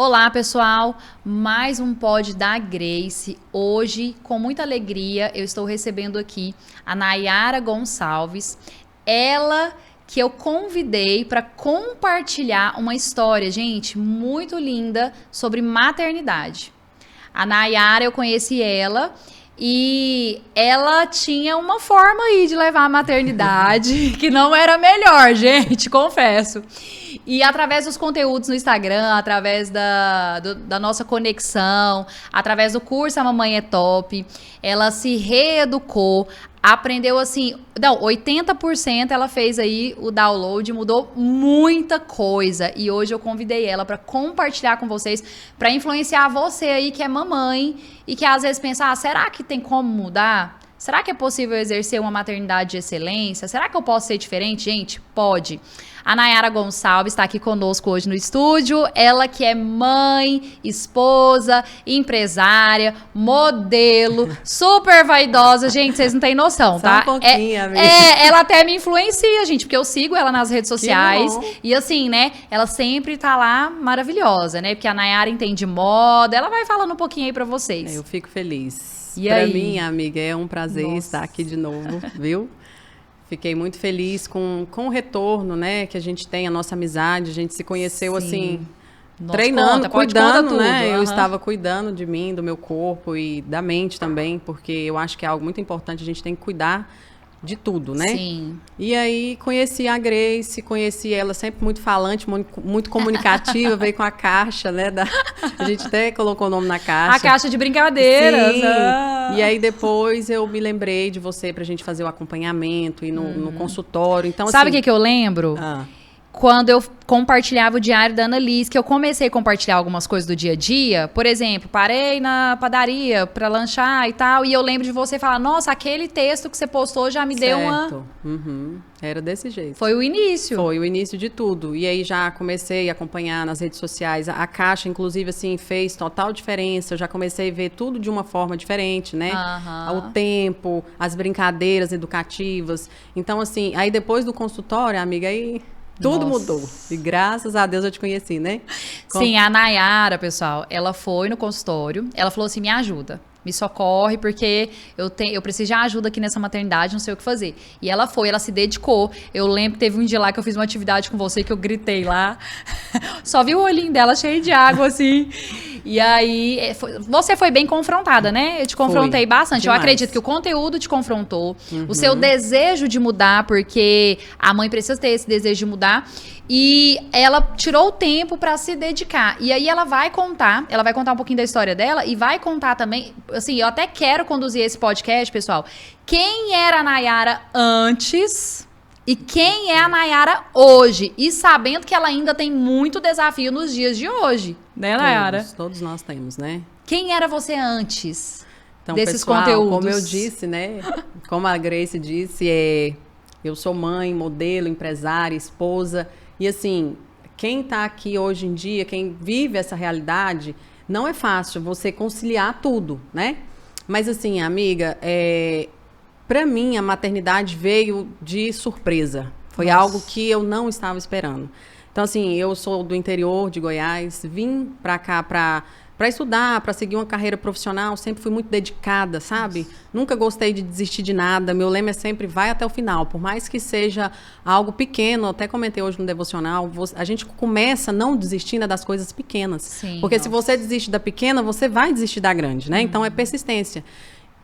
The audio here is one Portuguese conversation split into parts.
Olá, pessoal! Mais um pod da Grace. Hoje, com muita alegria, eu estou recebendo aqui a Nayara Gonçalves. Ela que eu convidei para compartilhar uma história, gente, muito linda sobre maternidade. A Nayara, eu conheci ela e ela tinha uma forma aí de levar a maternidade que não era melhor, gente, confesso. E através dos conteúdos no Instagram, através da nossa conexão, através do curso A Mamãe é Top, ela se reeducou, aprendeu assim, não, 80% ela fez aí o download, mudou muita coisa. E hoje eu convidei ela para compartilhar com vocês, para influenciar você aí que é mamãe e que às vezes pensa, será que tem como mudar? Será que é possível exercer uma maternidade de excelência? Será que eu posso ser diferente? Gente, pode. A Nayara Gonçalves está aqui conosco hoje no estúdio. Ela que é mãe, esposa, empresária, modelo, super vaidosa. Gente, vocês não têm noção, tá? Só um pouquinho, amiga. Ela até me influencia, gente, porque eu sigo ela nas redes sociais. E assim, né, ela sempre tá lá maravilhosa, né? Porque a Nayara entende moda. Ela vai falando um pouquinho aí pra vocês. Eu fico feliz. E pra aí? mim, amiga, é um prazer estar aqui de novo, viu? Fiquei muito feliz com o retorno, né, que a gente tem, a nossa amizade. A gente se conheceu, assim, treinando, cuidando, né? Eu estava cuidando de mim, do meu corpo e da mente também, porque eu acho que é algo muito importante, a gente tem que cuidar de tudo, né? Sim. E aí conheci a Grace, conheci ela sempre muito falante, muito comunicativa, veio com a caixa, né? A gente até colocou o nome na caixa. A caixa de brincadeiras. Sim. E aí depois eu me lembrei de você pra gente fazer o acompanhamento e no consultório. Então, sabe o assim, que eu lembro? Quando eu compartilhava o diário da Annalise, que eu comecei a compartilhar algumas coisas do dia a dia. Por exemplo, parei na padaria pra lanchar e tal, e eu lembro de você falar, nossa, aquele texto que você postou já me deu uma... Era desse jeito. Foi o início. Foi o início de tudo. E aí já comecei a acompanhar nas redes sociais. A caixa, inclusive, assim, fez total diferença. Eu já comecei a ver tudo de uma forma diferente, né? O tempo, as brincadeiras educativas. Então, assim, aí depois do consultório, amiga, aí... Tudo mudou. E graças a Deus eu te conheci, né? Sim, a Nayara, pessoal, ela foi no consultório, ela falou assim, me ajuda, me socorre, porque eu preciso de ajuda aqui nessa maternidade, não sei o que fazer. E ela foi, ela se dedicou. Eu lembro que teve um dia lá que eu fiz uma atividade com você, que eu gritei lá. Só vi o olhinho dela cheio de água, assim. E aí, você foi bem confrontada, né? Eu te confrontei bastante. Demais. Eu acredito que o conteúdo te confrontou, o seu desejo de mudar, porque a mãe precisa ter esse desejo de mudar. E ela tirou o tempo pra se dedicar. E aí ela vai contar um pouquinho da história dela e vai contar também, assim, eu até quero conduzir esse podcast, pessoal. Quem era a Nayara antes e quem é a Nayara hoje? E sabendo que ela ainda tem muito desafio nos dias de hoje, né, Nayara? Todos nós temos, né? Quem era você antes então, desses pessoal, conteúdos? Como eu disse, né? Como a Grace disse, eu sou mãe, modelo, empresária, esposa. E assim, quem está aqui hoje em dia, quem vive essa realidade, não é fácil você conciliar tudo, né? Mas assim, amiga, para mim a maternidade veio de surpresa. Foi algo que eu não estava esperando. Então assim, eu sou do interior de Goiás, vim para cá para estudar, para seguir uma carreira profissional, sempre fui muito dedicada, sabe? Nunca gostei de desistir de nada, meu lema é sempre vai até o final, por mais que seja algo pequeno, até comentei hoje no devocional, a gente começa não desistindo das coisas pequenas. Sim, porque se você desiste da pequena, você vai desistir da grande, né? Então é persistência.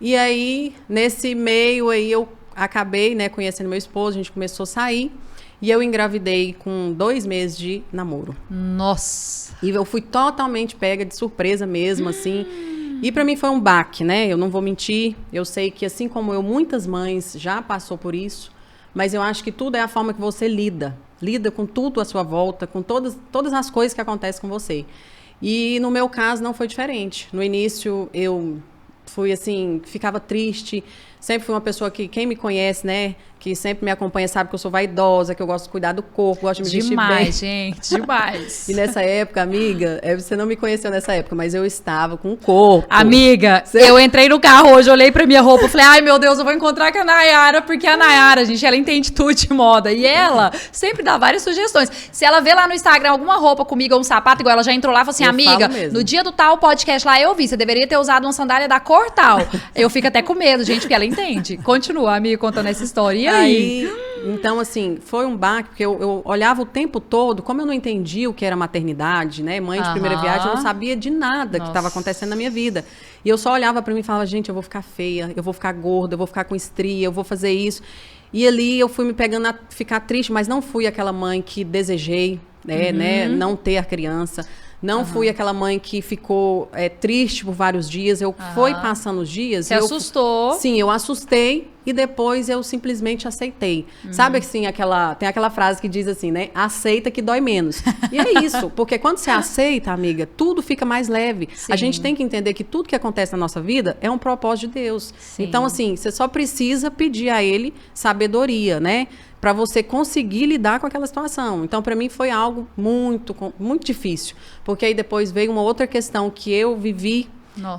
E aí, nesse meio aí, eu acabei, né, conhecendo meu esposo, a gente começou a sair. E eu engravidei com 2 meses de namoro. Nossa! E eu fui totalmente pega de surpresa mesmo, assim. E pra mim foi um baque, né? Eu não vou mentir. Eu sei que, assim como eu, muitas mães já passou por isso. Mas eu acho que tudo é a forma que você lida. Lida com tudo à sua volta, com todas as coisas que acontecem com você. E no meu caso não foi diferente. No início eu fui assim, ficava triste, sempre fui uma pessoa que, quem me conhece, né, que sempre me acompanha, sabe que eu sou vaidosa, que eu gosto de cuidar do corpo, gosto de me vestir bem. Demais, gente, demais. E nessa época, amiga, você não me conheceu nessa época, mas eu estava com o corpo. Amiga, eu entrei no carro hoje, olhei pra minha roupa, falei, ai meu Deus, eu vou encontrar com a Nayara, porque a Nayara, gente, ela entende tudo de moda. E ela sempre dá várias sugestões. Se ela vê lá no Instagram alguma roupa comigo ou um sapato, igual ela já entrou lá e falou assim, amiga, no dia do tal podcast lá eu vi, você deveria ter usado uma sandália da cor tal. Eu fico até com medo, gente, porque ela entende. Continua, amiga, contando essa história. E aí? Então, assim, foi um baque, porque eu olhava o tempo todo, como eu não entendia o que era maternidade, né? Mãe de primeira viagem, eu não sabia de nada que estava acontecendo na minha vida. E eu só olhava para mim e falava, gente, eu vou ficar feia, eu vou ficar gorda, eu vou ficar com estria, eu vou fazer isso. E ali eu fui me pegando a ficar triste, mas não fui aquela mãe que desejei, né? Não ter a criança. Não fui aquela mãe que ficou triste por vários dias. Eu fui passando os dias. Você assustou? Sim, eu assustei e depois eu simplesmente aceitei. Sabe assim, tem aquela frase que diz assim, né? Aceita que dói menos. E é isso, porque quando você aceita, amiga, tudo fica mais leve. Sim. A gente tem que entender que tudo que acontece na nossa vida é um propósito de Deus. Sim. Então, assim, você só precisa pedir a Ele sabedoria, né? Para você conseguir lidar com aquela situação. Então, para mim, foi algo muito, muito difícil. Porque aí depois veio uma outra questão que eu vivi,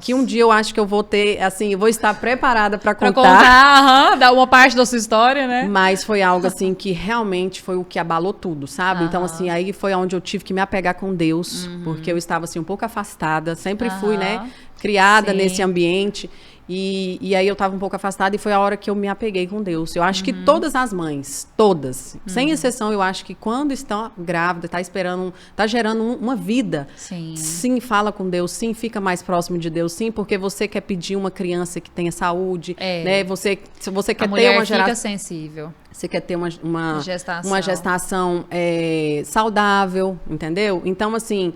que um dia eu acho que eu vou ter, assim, eu vou estar preparada para contar. Pra contar, dar uma parte da sua história, né? Mas foi algo, assim, que realmente foi o que abalou tudo, sabe? Então, assim, aí foi onde eu tive que me apegar com Deus, porque eu estava, assim, um pouco afastada. Sempre fui, né, criada nesse ambiente. E aí eu estava um pouco afastada e foi a hora que eu me apeguei com Deus. Eu acho que todas as mães, todas, sem exceção, eu acho que quando estão grávida, está gerando uma vida, sim, fala com Deus, sim, fica mais próximo de Deus, sim, porque você quer pedir uma criança que tenha saúde, né? Se você quer ter uma geração, fica sensível. Você quer ter uma gestação saudável, entendeu? Então, assim,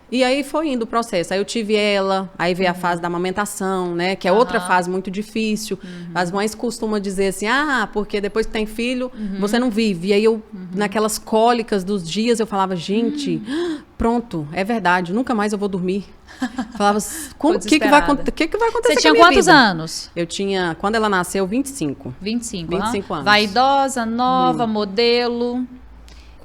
e aí foi indo o processo. Aí eu tive ela, aí veio a fase da amamentação, né? Que é outra fase muito difícil. As mães costumam dizer assim, porque depois que tem filho, você não vive. E aí eu, naquelas cólicas dos dias, eu falava, gente, pronto, é verdade, nunca mais eu vou dormir. Falava, o que vai acontecer com a minha vida? Você tinha quantos anos? Eu tinha, quando ela nasceu, 25. 25 anos. Vaidosa, nova, modelo.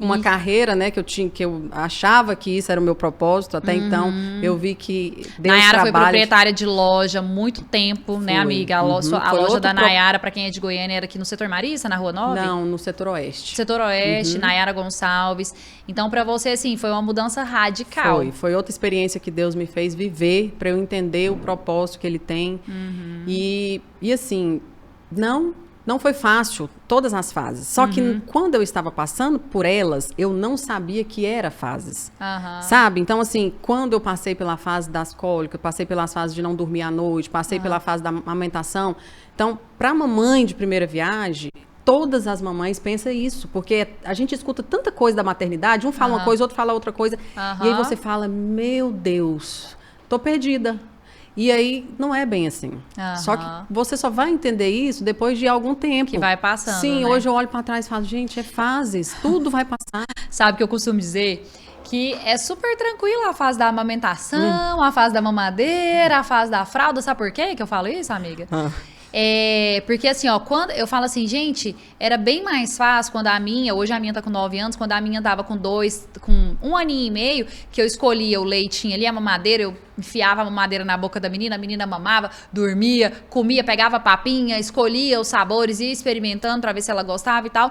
Uma carreira, né, que eu achava que isso era o meu propósito, até então eu vi que Nayara foi proprietária de loja há muito tempo, né, amiga? A loja da Nayara, para quem é de Goiânia, era aqui no setor Marista, na Rua 9? Não, no setor oeste. Setor oeste, Nayara Gonçalves. Então, para você, assim, foi uma mudança radical. Foi outra experiência que Deus me fez viver, para eu entender o propósito que Ele tem. E assim, não foi fácil, todas as fases. Só que quando eu estava passando por elas, eu não sabia que era fases. Sabe? Então, assim, quando eu passei pela fase das cólicas, passei pelas fases de não dormir à noite, passei pela fase da amamentação. Então, para mamãe de primeira viagem, todas as mamães pensam isso. Porque a gente escuta tanta coisa da maternidade, um fala uma coisa, outro fala outra coisa. E aí você fala, meu Deus, tô perdida. E aí, não é bem assim. Só que você só vai entender isso depois de algum tempo. Que vai passando, Sim, né? Hoje eu olho pra trás e falo, gente, é fases, tudo vai passar. Sabe o que eu costumo dizer? Que é super tranquila a fase da amamentação, a fase da mamadeira, a fase da fralda. Sabe por quê que eu falo isso, amiga? Porque assim, quando eu falo assim, gente, era bem mais fácil quando hoje a minha tá com 9 anos, quando a minha tava com 1 aninho e meio, que eu escolhia o leitinho ali, a mamadeira, eu enfiava a mamadeira na boca da menina, a menina mamava, dormia, comia, pegava papinha, escolhia os sabores, ia experimentando pra ver se ela gostava e tal.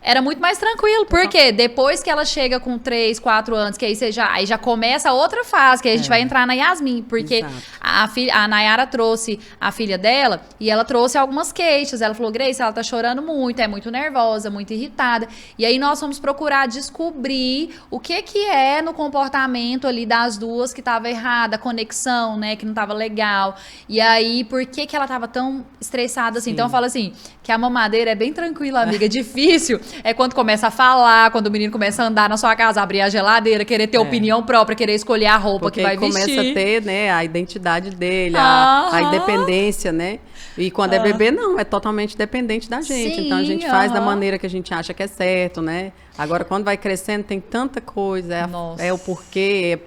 Era muito mais tranquilo, porque depois que ela chega com 3, 4 anos, que aí já começa outra fase, que aí a gente vai entrar na Yasmin, porque a Nayara trouxe a filha dela e ela trouxe algumas queixas. Ela falou, Grace, ela tá chorando muito, é muito nervosa, muito irritada. E aí nós fomos procurar descobrir o que é no comportamento ali das duas que tava errada, a conexão, né, que não tava legal. E aí, por que ela tava tão estressada assim? Então eu falo assim, que a mamadeira é bem tranquila, amiga, é difícil. É quando começa a falar, quando o menino começa a andar na sua casa, abrir a geladeira, querer ter opinião própria, querer escolher a roupa porque que vai vestir. Começa a ter, né, a identidade dele, a independência, né? E quando é bebê, não, é totalmente dependente da gente. Sim, então a gente faz da maneira que a gente acha que é certo, né? Agora, quando vai crescendo, tem tanta coisa, é o porquê,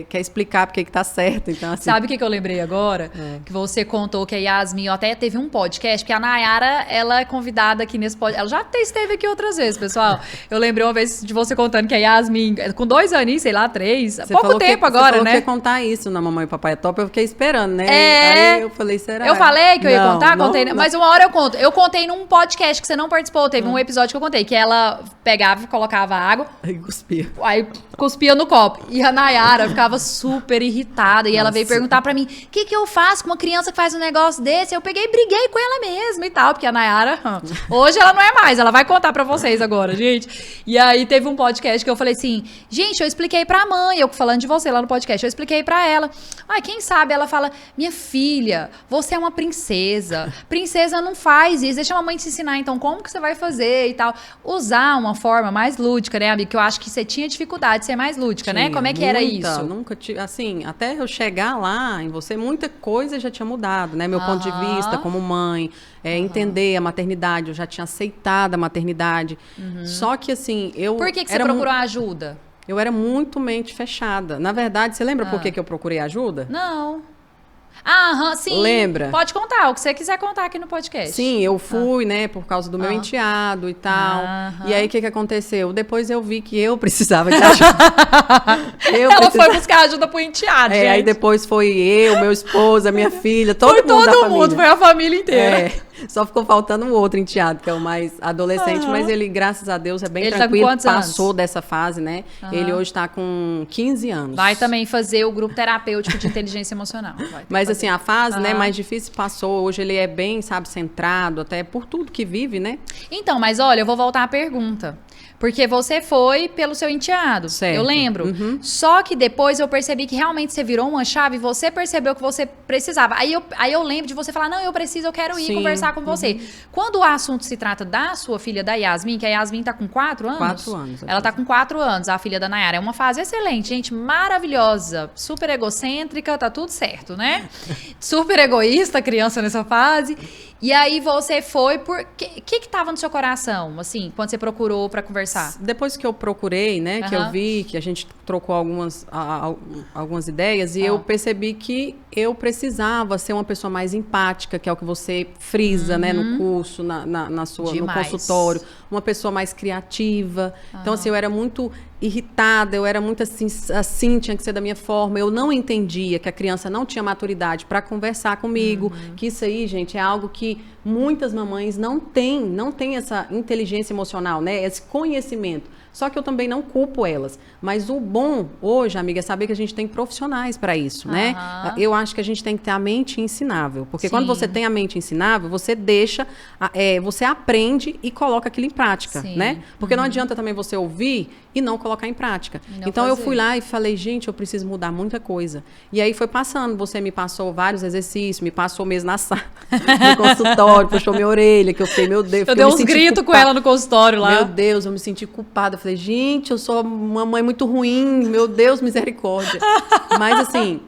quer explicar porque que tá certo. Então, assim, sabe o que eu lembrei agora? Que você contou que a Yasmin, até teve um podcast, porque a Nayara, ela é convidada aqui nesse podcast. Ela já esteve aqui outras vezes, pessoal. Eu lembrei uma vez de você contando que a Yasmin, com 2 aninhos, sei lá, 3, pouco tempo agora, você falou né? Que ia contar isso na Mamãe e Papai é Top, eu fiquei esperando, né? Aí eu falei, será? Eu falei que eu ia contar? Não, contei, não. Mas uma hora eu conto. Eu contei num podcast que você não participou, teve um episódio que eu contei, que ela pegava e colocava água. Aí cuspia. Aí cuspia no copo. E a Nayara ficava super irritada. E ela veio perguntar pra mim, o que eu faço com uma criança que faz um negócio desse? Eu peguei e briguei com ela mesma e tal. Porque a Nayara, hoje ela não é mais. Ela vai contar pra vocês agora, gente. E aí teve um podcast que eu falei assim, gente, eu expliquei pra mãe, eu falando de você lá no podcast, eu expliquei pra ela. Quem sabe ela fala, minha filha, você é uma princesa. Princesa não faz isso. Deixa a mamãe te ensinar, então, como que você vai fazer e tal. Usar uma forma mais lúdica, né, amiga? Que eu acho que você tinha dificuldade de ser mais lúdica, né? Como é que era isso? Nunca tive, assim, até eu chegar lá em você, muita coisa já tinha mudado, né? Meu ponto de vista como mãe, entender a maternidade, eu já tinha aceitado a maternidade. Só que, assim, Por que você procurou ajuda? Eu era muito mente fechada. Na verdade, você lembra por que eu procurei ajuda? Não. Sim. Lembra? Pode contar, o que você quiser contar aqui no podcast. Sim, eu fui, né, por causa do meu enteado e tal. E aí, o que aconteceu? Depois eu vi que eu precisava de ajuda. Ela foi buscar ajuda pro enteado, gente. Aí depois foi eu, meu esposo, a minha filha, todo mundo da família. Foi a família inteira. Só ficou faltando um outro enteado, que é o mais adolescente, mas ele, graças a Deus, é bem tranquilo. Tá com quantos passou anos? Dessa fase, né? Ele hoje tá com 15 anos. Vai também fazer o grupo terapêutico de inteligência emocional. Mas assim, a fase, né, mais difícil passou. Hoje ele é bem, sabe, centrado, até por tudo que vive, né? Então, mas olha, eu vou voltar à pergunta. Porque você foi pelo seu enteado, certo. Eu lembro. Só que depois eu percebi que realmente você virou uma chave e você percebeu que você precisava. Aí eu lembro de você falar, não, eu quero ir conversar com você. Quando o assunto se trata da sua filha, da Yasmin, que a Yasmin tá com 4 anos? 4 anos. Ela tá com 4 anos, a filha da Nayara. É uma fase excelente, gente, maravilhosa, super egocêntrica, tá tudo certo, né? Super egoísta, criança nessa fase. E aí você foi por... O que tava no seu coração, assim, quando você procurou pra conversar? Depois que eu procurei, né, que eu vi, que a gente trocou algumas ideias, e eu percebi que eu precisava ser uma pessoa mais empática, que é o que você frisa, né, no curso, no consultório, uma pessoa mais criativa. Então, assim, eu era muito irritada, eu era muito assim, tinha que ser da minha forma. Eu não entendia que a criança não tinha maturidade para conversar comigo, que isso aí, gente, é algo que muitas mamães não têm essa inteligência emocional, né? Esse conhecimento. Só que eu também não culpo elas. Mas o bom hoje, amiga, é saber que a gente tem profissionais para isso, né? Eu acho que a gente tem que ter a mente ensinável. Porque quando você tem a mente ensinável, você você aprende e coloca aquilo em prática, né? Porque não adianta também você ouvir e não colocar em prática. Então eu fui lá e falei, gente, eu preciso mudar muita coisa. E aí foi passando, você me passou vários exercícios, me passou mesmo na sala, no consultório, puxou minha orelha, que eu fiquei, meu Deus. Eu dei uns gritos com ela no consultório lá. Meu Deus, eu me senti culpada. Eu falei, gente, eu sou uma mãe muito ruim, meu Deus, misericórdia. Mas assim,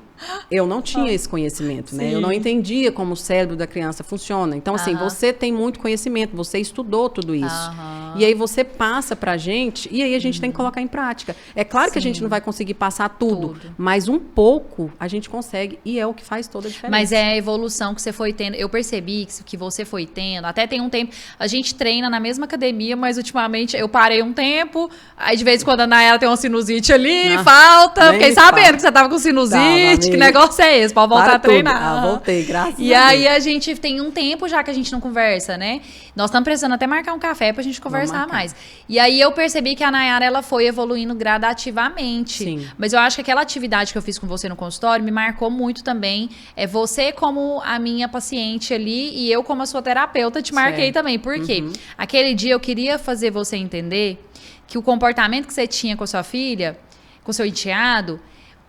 eu não tinha esse conhecimento, né? Eu não entendia como o cérebro da criança funciona. Então, assim, você tem muito conhecimento, você estudou tudo isso. E aí você passa pra gente, e aí a gente tem que colocar em prática. É claro que a gente não vai conseguir passar tudo, mas um pouco a gente consegue, e é o que faz toda a diferença. Mas é a evolução que você foi tendo. Eu percebi que você foi tendo, até tem um tempo, a gente treina na mesma academia, mas ultimamente eu parei um tempo, aí de vez em quando a Nayara tem uma sinusite ali, falta, fiquei sabendo que você tava com sinusite, que negócio é esse? Pode voltar a treinar. Voltei, graças a Deus. E aí a gente tem um tempo já que a gente não conversa, né? Nós estamos precisando até marcar um café pra gente conversar mais. E aí eu percebi que a Nayara, ela foi evoluindo gradativamente. Sim. Mas eu acho que aquela atividade que eu fiz com você no consultório me marcou muito também. É você como a minha paciente ali e eu como a sua terapeuta te marquei também. Por quê? Aquele dia eu queria fazer você entender que o comportamento que você tinha com a sua filha, com o seu enteado,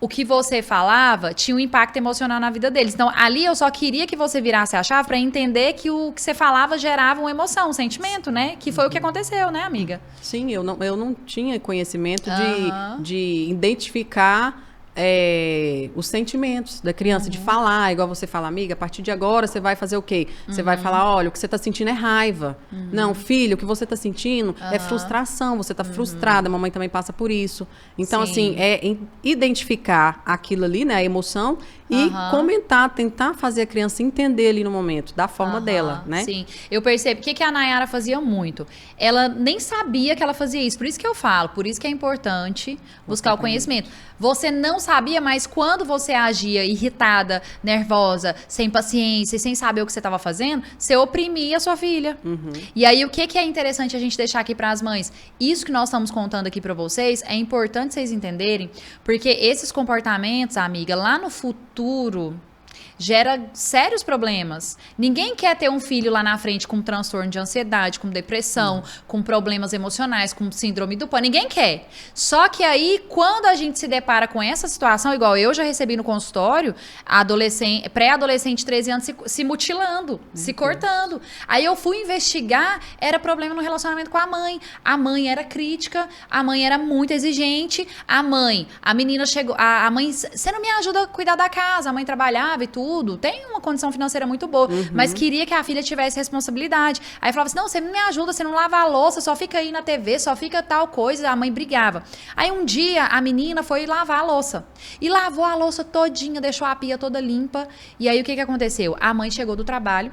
o que você falava tinha um impacto emocional na vida deles. Então, ali eu só queria que você virasse a chave para entender que o que você falava gerava uma emoção, um sentimento, né? Que foi o que aconteceu, né, amiga? Sim, eu não tinha conhecimento de identificar os sentimentos da criança, de falar, igual você fala, amiga, a partir de agora você vai fazer o quê? Você vai falar, olha, o que você está sentindo é raiva. Não, filho, o que você está sentindo é frustração, você está frustrada, a mamãe também passa por isso. Então, assim, identificar aquilo ali, né, a emoção, e comentar, tentar fazer a criança entender ali no momento, da forma dela, né? Sim, eu percebo. O que a Nayara fazia muito? Ela nem sabia que ela fazia isso. Por isso que eu falo, por isso que é importante buscar o conhecimento. Você não sabia, mas quando você agia irritada, nervosa, sem paciência e sem saber o que você estava fazendo, você oprimia a sua filha. E aí, o que é interessante a gente deixar aqui para as mães? Isso que nós estamos contando aqui para vocês, é importante vocês entenderem, porque esses comportamentos, amiga, lá no futuro, gera sérios problemas. Ninguém quer ter um filho lá na frente com transtorno de ansiedade, com depressão, com problemas emocionais, com síndrome do pânico. Ninguém quer. Só que aí, quando a gente se depara com essa situação, igual eu já recebi no consultório, pré-adolescente de 13 anos se mutilando, se cortando. Aí eu fui investigar, era problema no relacionamento com a mãe. A mãe era crítica, a mãe era muito exigente, a menina chegou, a mãe, você não me ajuda a cuidar da casa, a mãe trabalhava e tudo. Tem uma condição financeira muito boa, mas queria que a filha tivesse responsabilidade. Aí falava assim, não, você não me ajuda, você não lava a louça, só fica aí na TV, só fica tal coisa. A mãe brigava. Aí um dia a menina foi lavar a louça. E lavou a louça todinha, deixou a pia toda limpa. E aí o que aconteceu? A mãe chegou do trabalho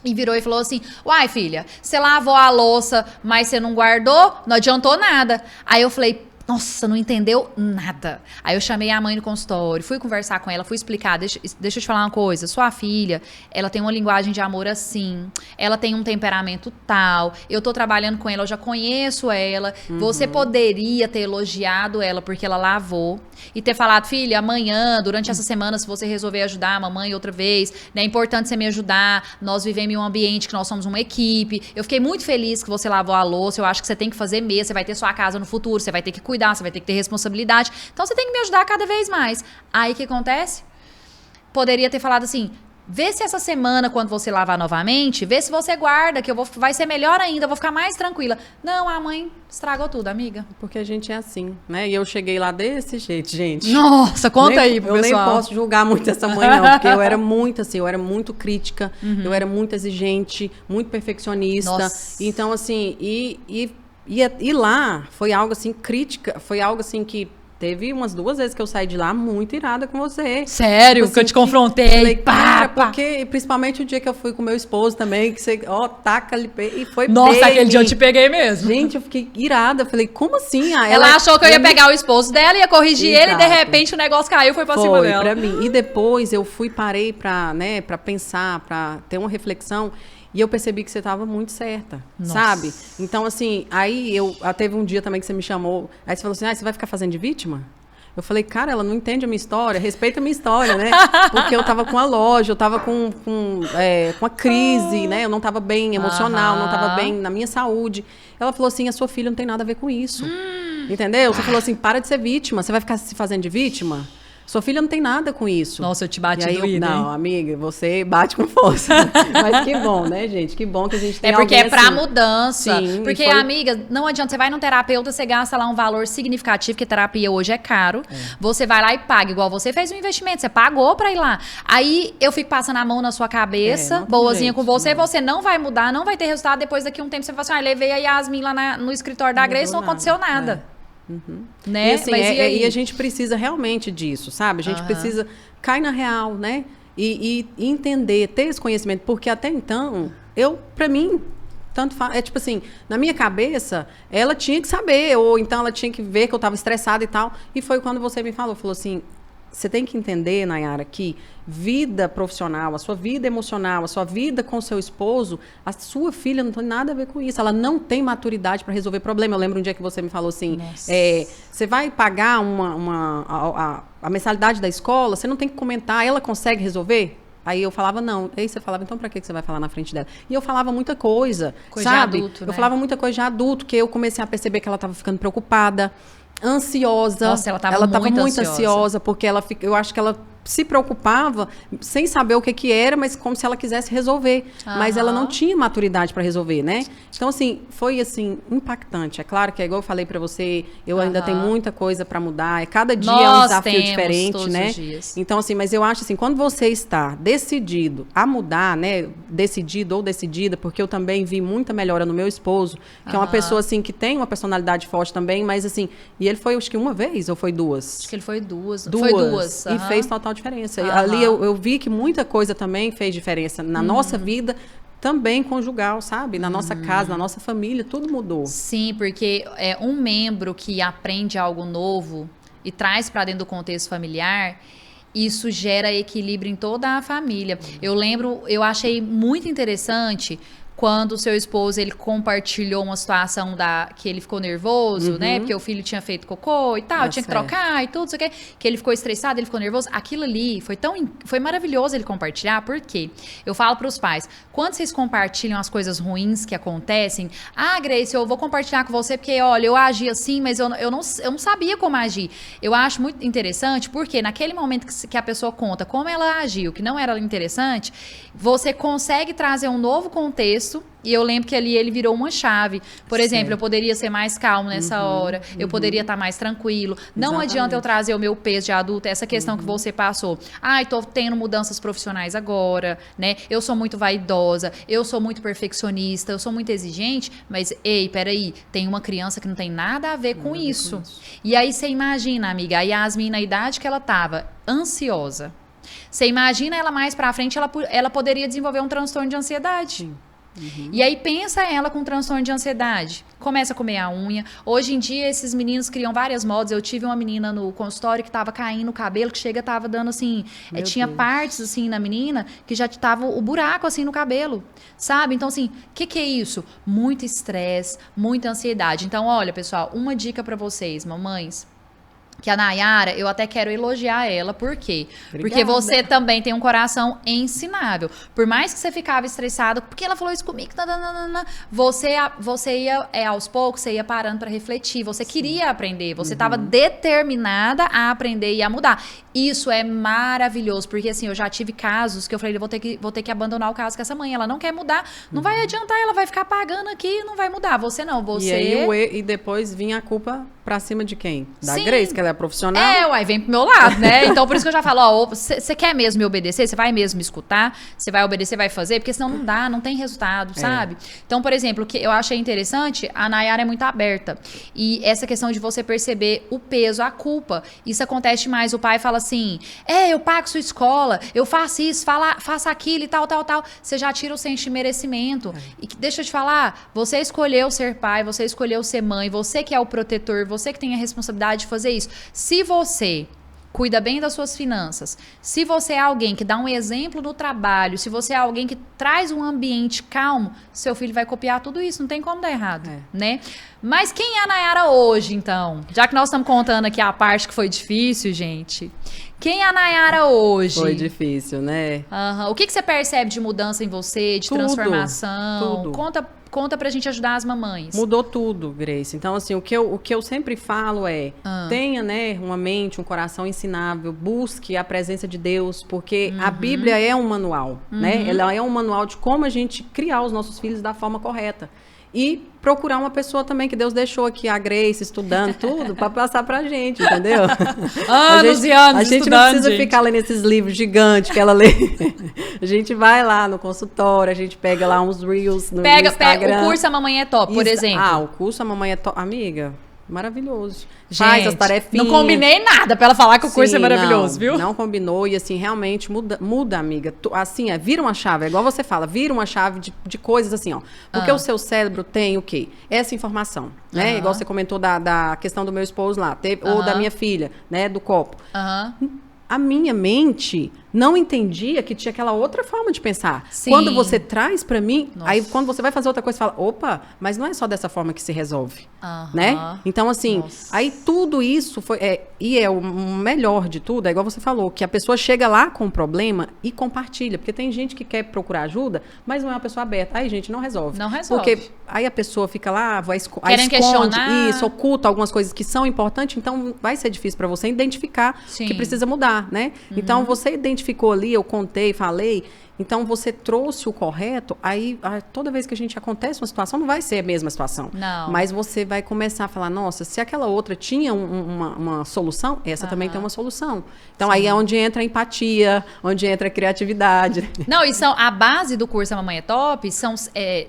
e virou e falou assim, uai, filha, você lavou a louça, mas você não guardou? Não adiantou nada. Aí eu falei, nossa, não entendeu nada. Aí eu chamei a mãe no consultório, fui conversar com ela, fui explicar, deixa eu te falar uma coisa, sua filha, ela tem uma linguagem de amor assim, ela tem um temperamento tal, eu tô trabalhando com ela, eu já conheço ela, você poderia ter elogiado ela porque ela lavou e ter falado, filha, amanhã, durante essa semana, se você resolver ajudar a mamãe outra vez, né, é importante você me ajudar, nós vivemos em um ambiente que nós somos uma equipe, eu fiquei muito feliz que você lavou a louça, eu acho que você tem que fazer mesmo, você vai ter sua casa no futuro, você vai ter que cuidar, você vai ter que ter responsabilidade. Então, você tem que me ajudar cada vez mais. Aí, o que acontece? Poderia ter falado assim, vê se essa semana, quando você lavar novamente, vê se você guarda, que vai ser melhor ainda, eu vou ficar mais tranquila. Não, a mãe estragou tudo, amiga. Porque a gente é assim, né? E eu cheguei lá desse jeito, gente. Nossa, conta aí pro pessoal. Eu nem posso julgar muito essa mãe, não, porque eu era muito assim, eu era muito crítica, eu era muito exigente, muito perfeccionista. Nossa. Então, assim, e lá foi algo assim, crítica, foi algo assim que teve umas 2 vezes que eu saí de lá muito irada com você. Sério? Tipo assim, que eu te confrontei? Falei, cara, porque, principalmente o dia que eu fui com meu esposo também, que você, taca ali, e foi Nossa, aquele dia eu te peguei mesmo. Gente, eu fiquei irada, falei, como assim? Ela achou que eu ia pegar o esposo dela, ia corrigir ele, e de repente o negócio caiu, foi pra cima dela. Foi pra mim. E depois eu parei pra pensar, pra ter uma reflexão. E eu percebi que você estava muito certa, sabe? Então, assim, aí teve um dia também que você me chamou, aí você falou assim, você vai ficar fazendo de vítima? Eu falei, cara, ela não entende a minha história, respeita a minha história, né? Porque eu tava com a loja, eu tava com a crise, né? Eu não tava bem emocional, não tava bem na minha saúde. Ela falou assim, a sua filha não tem nada a ver com isso. Entendeu? Você falou assim, para de ser vítima, você vai ficar se fazendo de vítima? Sua filha não tem nada com isso. Nossa, eu te bati doído, não, amiga, você bate com força. Mas que bom, né, gente? Que bom que a gente tem porque alguém é pra assim. Mudança. Sim, porque, amiga, não adianta. Você vai num terapeuta, você gasta lá um valor significativo, porque terapia hoje é caro. Você vai lá e paga. Igual você fez um investimento, você pagou pra ir lá. Aí eu fico passando a mão na sua cabeça, boazinha com você, você não vai mudar, não vai ter resultado. Depois daqui um tempo você fala assim, levei a Yasmin lá no escritório da Grace, não aconteceu nada. Né? E, assim, e a gente precisa realmente disso, sabe? A gente precisa cair na real, né? E entender, ter esse conhecimento, porque até então, pra mim, tanto faz, tipo assim, na minha cabeça, ela tinha que saber, ou então ela tinha que ver que eu estava estressada e tal. E foi quando você me falou assim, você tem que entender, Nayara, que vida profissional, a sua vida emocional, a sua vida com o seu esposo, a sua filha não tem nada a ver com isso. Ela não tem maturidade para resolver problema. Eu lembro um dia que você me falou assim, você vai pagar a mensalidade da escola, você não tem que comentar, ela consegue resolver? Aí eu falava, não. Aí você falava, então pra que você vai falar na frente dela? E eu falava muita coisa, sabe? De adulto, né? Eu falava muita coisa de adulto, que eu comecei a perceber que ela estava ficando preocupada, ansiosa. Nossa, ela tava muito ansiosa, porque eu acho que ela se preocupava sem saber o que era, mas como se ela quisesse resolver. Mas ela não tinha maturidade para resolver, né? Então, assim, foi, assim, impactante. É claro que, igual eu falei para você, eu ainda tenho muita coisa para mudar. Cada dia é um desafio diferente, né? Então, assim, mas eu acho, assim, quando você está decidido a mudar, né? Decidido ou decidida, porque eu também vi muita melhora no meu esposo, que é uma pessoa, assim, que tem uma personalidade forte também, mas, assim, e ele foi, acho que uma vez ou foi duas? Acho que ele foi duas. Foi duas. E fez total diferença. Ali eu vi que muita coisa também fez diferença na nossa vida, também conjugal, sabe? Na nossa casa, na nossa família, tudo mudou. Sim, porque é um membro que aprende algo novo e traz para dentro do contexto familiar, isso gera equilíbrio em toda a família. Eu achei muito interessante quando o seu esposo, ele compartilhou uma situação que ele ficou nervoso, né? Porque o filho tinha feito cocô e tal, tinha que trocar e tudo, isso aqui, que ele ficou estressado, ele ficou nervoso. Aquilo ali foi maravilhoso ele compartilhar, porque eu falo para os pais, quando vocês compartilham as coisas ruins que acontecem, Grace, eu vou compartilhar com você porque, olha, eu agi assim, mas eu não sabia como agir. Eu acho muito interessante, porque naquele momento que a pessoa conta como ela agiu, que não era interessante, você consegue trazer um novo contexto. E eu lembro que ali ele virou uma chave. Por exemplo, eu poderia ser mais calmo nessa hora, eu poderia estar mais tranquilo. Não adianta eu trazer o meu peso de adulto, essa questão que você passou. Tô tendo mudanças profissionais agora, né? Eu sou muito vaidosa, eu sou muito perfeccionista, eu sou muito exigente, mas, ei, peraí, tem uma criança que não tem nada a ver com isso. E aí você imagina, amiga, a Yasmin, na idade que ela tava, ansiosa. Você imagina ela mais pra frente, ela poderia desenvolver um transtorno de ansiedade. Sim. E aí pensa ela com transtorno de ansiedade, começa a comer a unha. Hoje em dia esses meninos criam várias modas. Eu tive uma menina no consultório que tava caindo o cabelo, que tava dando assim, tinha partes assim na menina que já tava o buraco assim no cabelo, sabe? Então assim, o que é isso? Muito estresse, muita ansiedade. Então olha, pessoal, uma dica pra vocês, mamães, que a Nayara, eu até quero elogiar ela, por quê? Obrigada. Porque você também tem um coração ensinável. Por mais que você ficava estressado, porque ela falou isso comigo, você ia, aos poucos, você ia parando para refletir, você queria aprender, você estava determinada a aprender e a mudar. Isso é maravilhoso, porque assim, eu já tive casos que eu falei, eu vou ter que abandonar o caso com essa mãe, ela não quer mudar, não vai adiantar, ela vai ficar pagando aqui, não vai mudar, você não, você... E aí, e depois vinha a culpa pra cima de quem? Da Grace, que ela é profissional? Vem pro meu lado, né? Então, por isso que eu já falo, você quer mesmo me obedecer? Você vai mesmo me escutar? Você vai obedecer, vai fazer? Porque senão não dá, não tem resultado, sabe? Então, por exemplo, o que eu achei interessante, a Nayara é muito aberta. E essa questão de você perceber o peso, a culpa, isso acontece demais. O pai fala assim, eu pago sua escola, eu faço isso, faço aquilo e tal. Você já tira o senso de merecimento. E deixa eu te falar, você escolheu ser pai, você escolheu ser mãe, você que é o protetor, você que tem a responsabilidade de fazer isso. Se você cuida bem das suas finanças, se você é alguém que dá um exemplo no trabalho, se você é alguém que traz um ambiente calmo, seu filho vai copiar tudo isso, não tem como dar errado, né? Mas quem é a Nayara hoje, então? Já que nós estamos contando aqui a parte que foi difícil, gente. Quem é a Nayara hoje? Foi difícil, né? O que você percebe de mudança em você, de transformação? Tudo. Conta pra gente ajudar as mamães. Mudou tudo, Grace. Então, assim, o que eu sempre falo é, tenha, né, uma mente, um coração ensinável, busque a presença de Deus, porque a Bíblia é um manual, né? Ela é um manual de como a gente criar os nossos filhos da forma correta. E procurar uma pessoa também que Deus deixou aqui, a Grace, estudando tudo, para passar pra gente, entendeu? Anos e anos A gente não precisa ficar lendo esses livros gigantes que ela lê. A gente vai lá no consultório, a gente pega lá uns Reels no Instagram. O curso A Mamãe é Top, por exemplo. O curso A Mamãe é Top. Amiga, maravilhoso. Gente, faz as tarefinhas. Não combinei nada pra ela falar que o curso é maravilhoso, viu? Não combinou e assim, realmente muda, amiga. Assim, vira uma chave, é igual você fala, vira uma chave de coisas assim, ó. Porque o seu cérebro tem o quê? Essa informação, né? Igual você comentou da questão do meu esposo lá, ou da minha filha, né? Do copo. A minha mente não entendia que tinha aquela outra forma de pensar. Sim. Quando você traz para mim, Nossa. aí quando você vai fazer outra coisa, você fala, opa, mas não é só dessa forma que se resolve, Aham. né? Então, assim, Nossa. aí tudo isso foi, e é o melhor de tudo, é igual você falou, que a pessoa chega lá com o problema e compartilha, porque tem gente que quer procurar ajuda, mas não é uma pessoa aberta. Aí, gente, não resolve. Não resolve. Porque aí a pessoa fica lá, aí Querem esconde, questionar. isso, oculta algumas coisas que são importantes, então vai ser difícil para você identificar Sim. que precisa mudar, né? Então, você identificou ali, eu contei, falei, então você trouxe o correto, aí toda vez que a gente acontece uma situação, não vai ser a mesma situação. Não. Mas você vai começar a falar, nossa, se aquela outra tinha uma solução, essa também tem uma solução. Então, aí é onde entra a empatia, onde entra a criatividade. Não, e a base do curso A Mamãe é Top,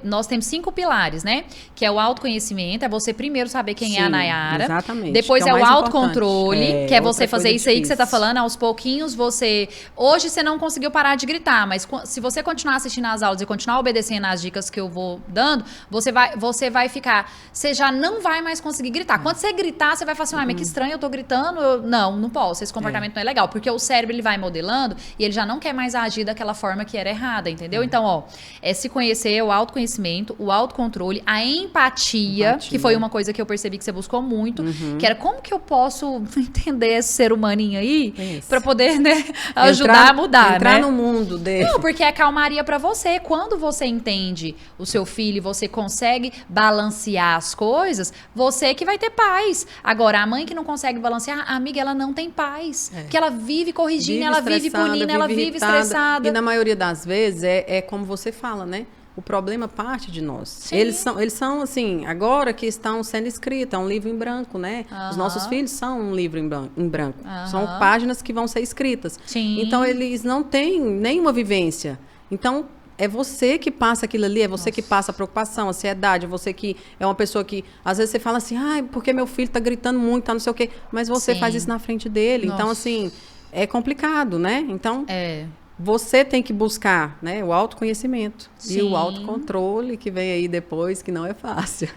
nós temos 5 pilares, né? Que é o autoconhecimento, é você primeiro saber quem é a Sim, Nayara. exatamente, Depois que é é o o mais autocontrole, importante. que é Outra você fazer coisa isso aí que você tá difícil. falando, aos pouquinhos você... Hoje você não conseguiu parar de gritar, mas se você continuar assistindo as aulas e continuar obedecendo as dicas que eu vou dando, você vai ficar... Você já não vai mais conseguir gritar. Quando você gritar, você vai falar assim, mas que estranho, eu tô gritando. Não posso, esse comportamento não é legal. Porque o cérebro, ele vai modelando e ele já não quer mais agir daquela forma que era errada, entendeu? Então, ó, é se conhecer, o autoconhecimento, o autocontrole, a empatia, que foi uma coisa que eu percebi que você buscou muito, que era como que eu posso entender esse ser humaninho aí Isso. pra poder, né, ajudar a mudar, entrar né? no mundo dele. Não, porque é calmaria pra você. Quando você entende o seu filho e você consegue balancear as coisas, você que vai ter paz. Agora, a mãe que não consegue balancear, a amiga, ela não tem paz. Porque ela vive corrigindo, ela vive estressada, punindo, ela vive irritada. estressada. E na maioria das vezes é como você fala, né? O problema parte de nós. Sim. Eles são, assim, agora que estão sendo escritos, é um livro em branco, né? Os nossos filhos são um livro em branco. São páginas que vão ser escritas. Sim. Então, eles não têm nenhuma vivência. Então, é você que passa aquilo ali, é você que passa a preocupação, a ansiedade, é você que é uma pessoa que, às vezes você fala assim, ai, porque meu filho tá gritando muito, tá não sei o quê, mas você Sim. faz isso na frente dele. Nossa. Então, assim, é complicado, né? Então, É. você tem que buscar, né, o autoconhecimento e Sim. o autocontrole que vem aí depois, que não é fácil.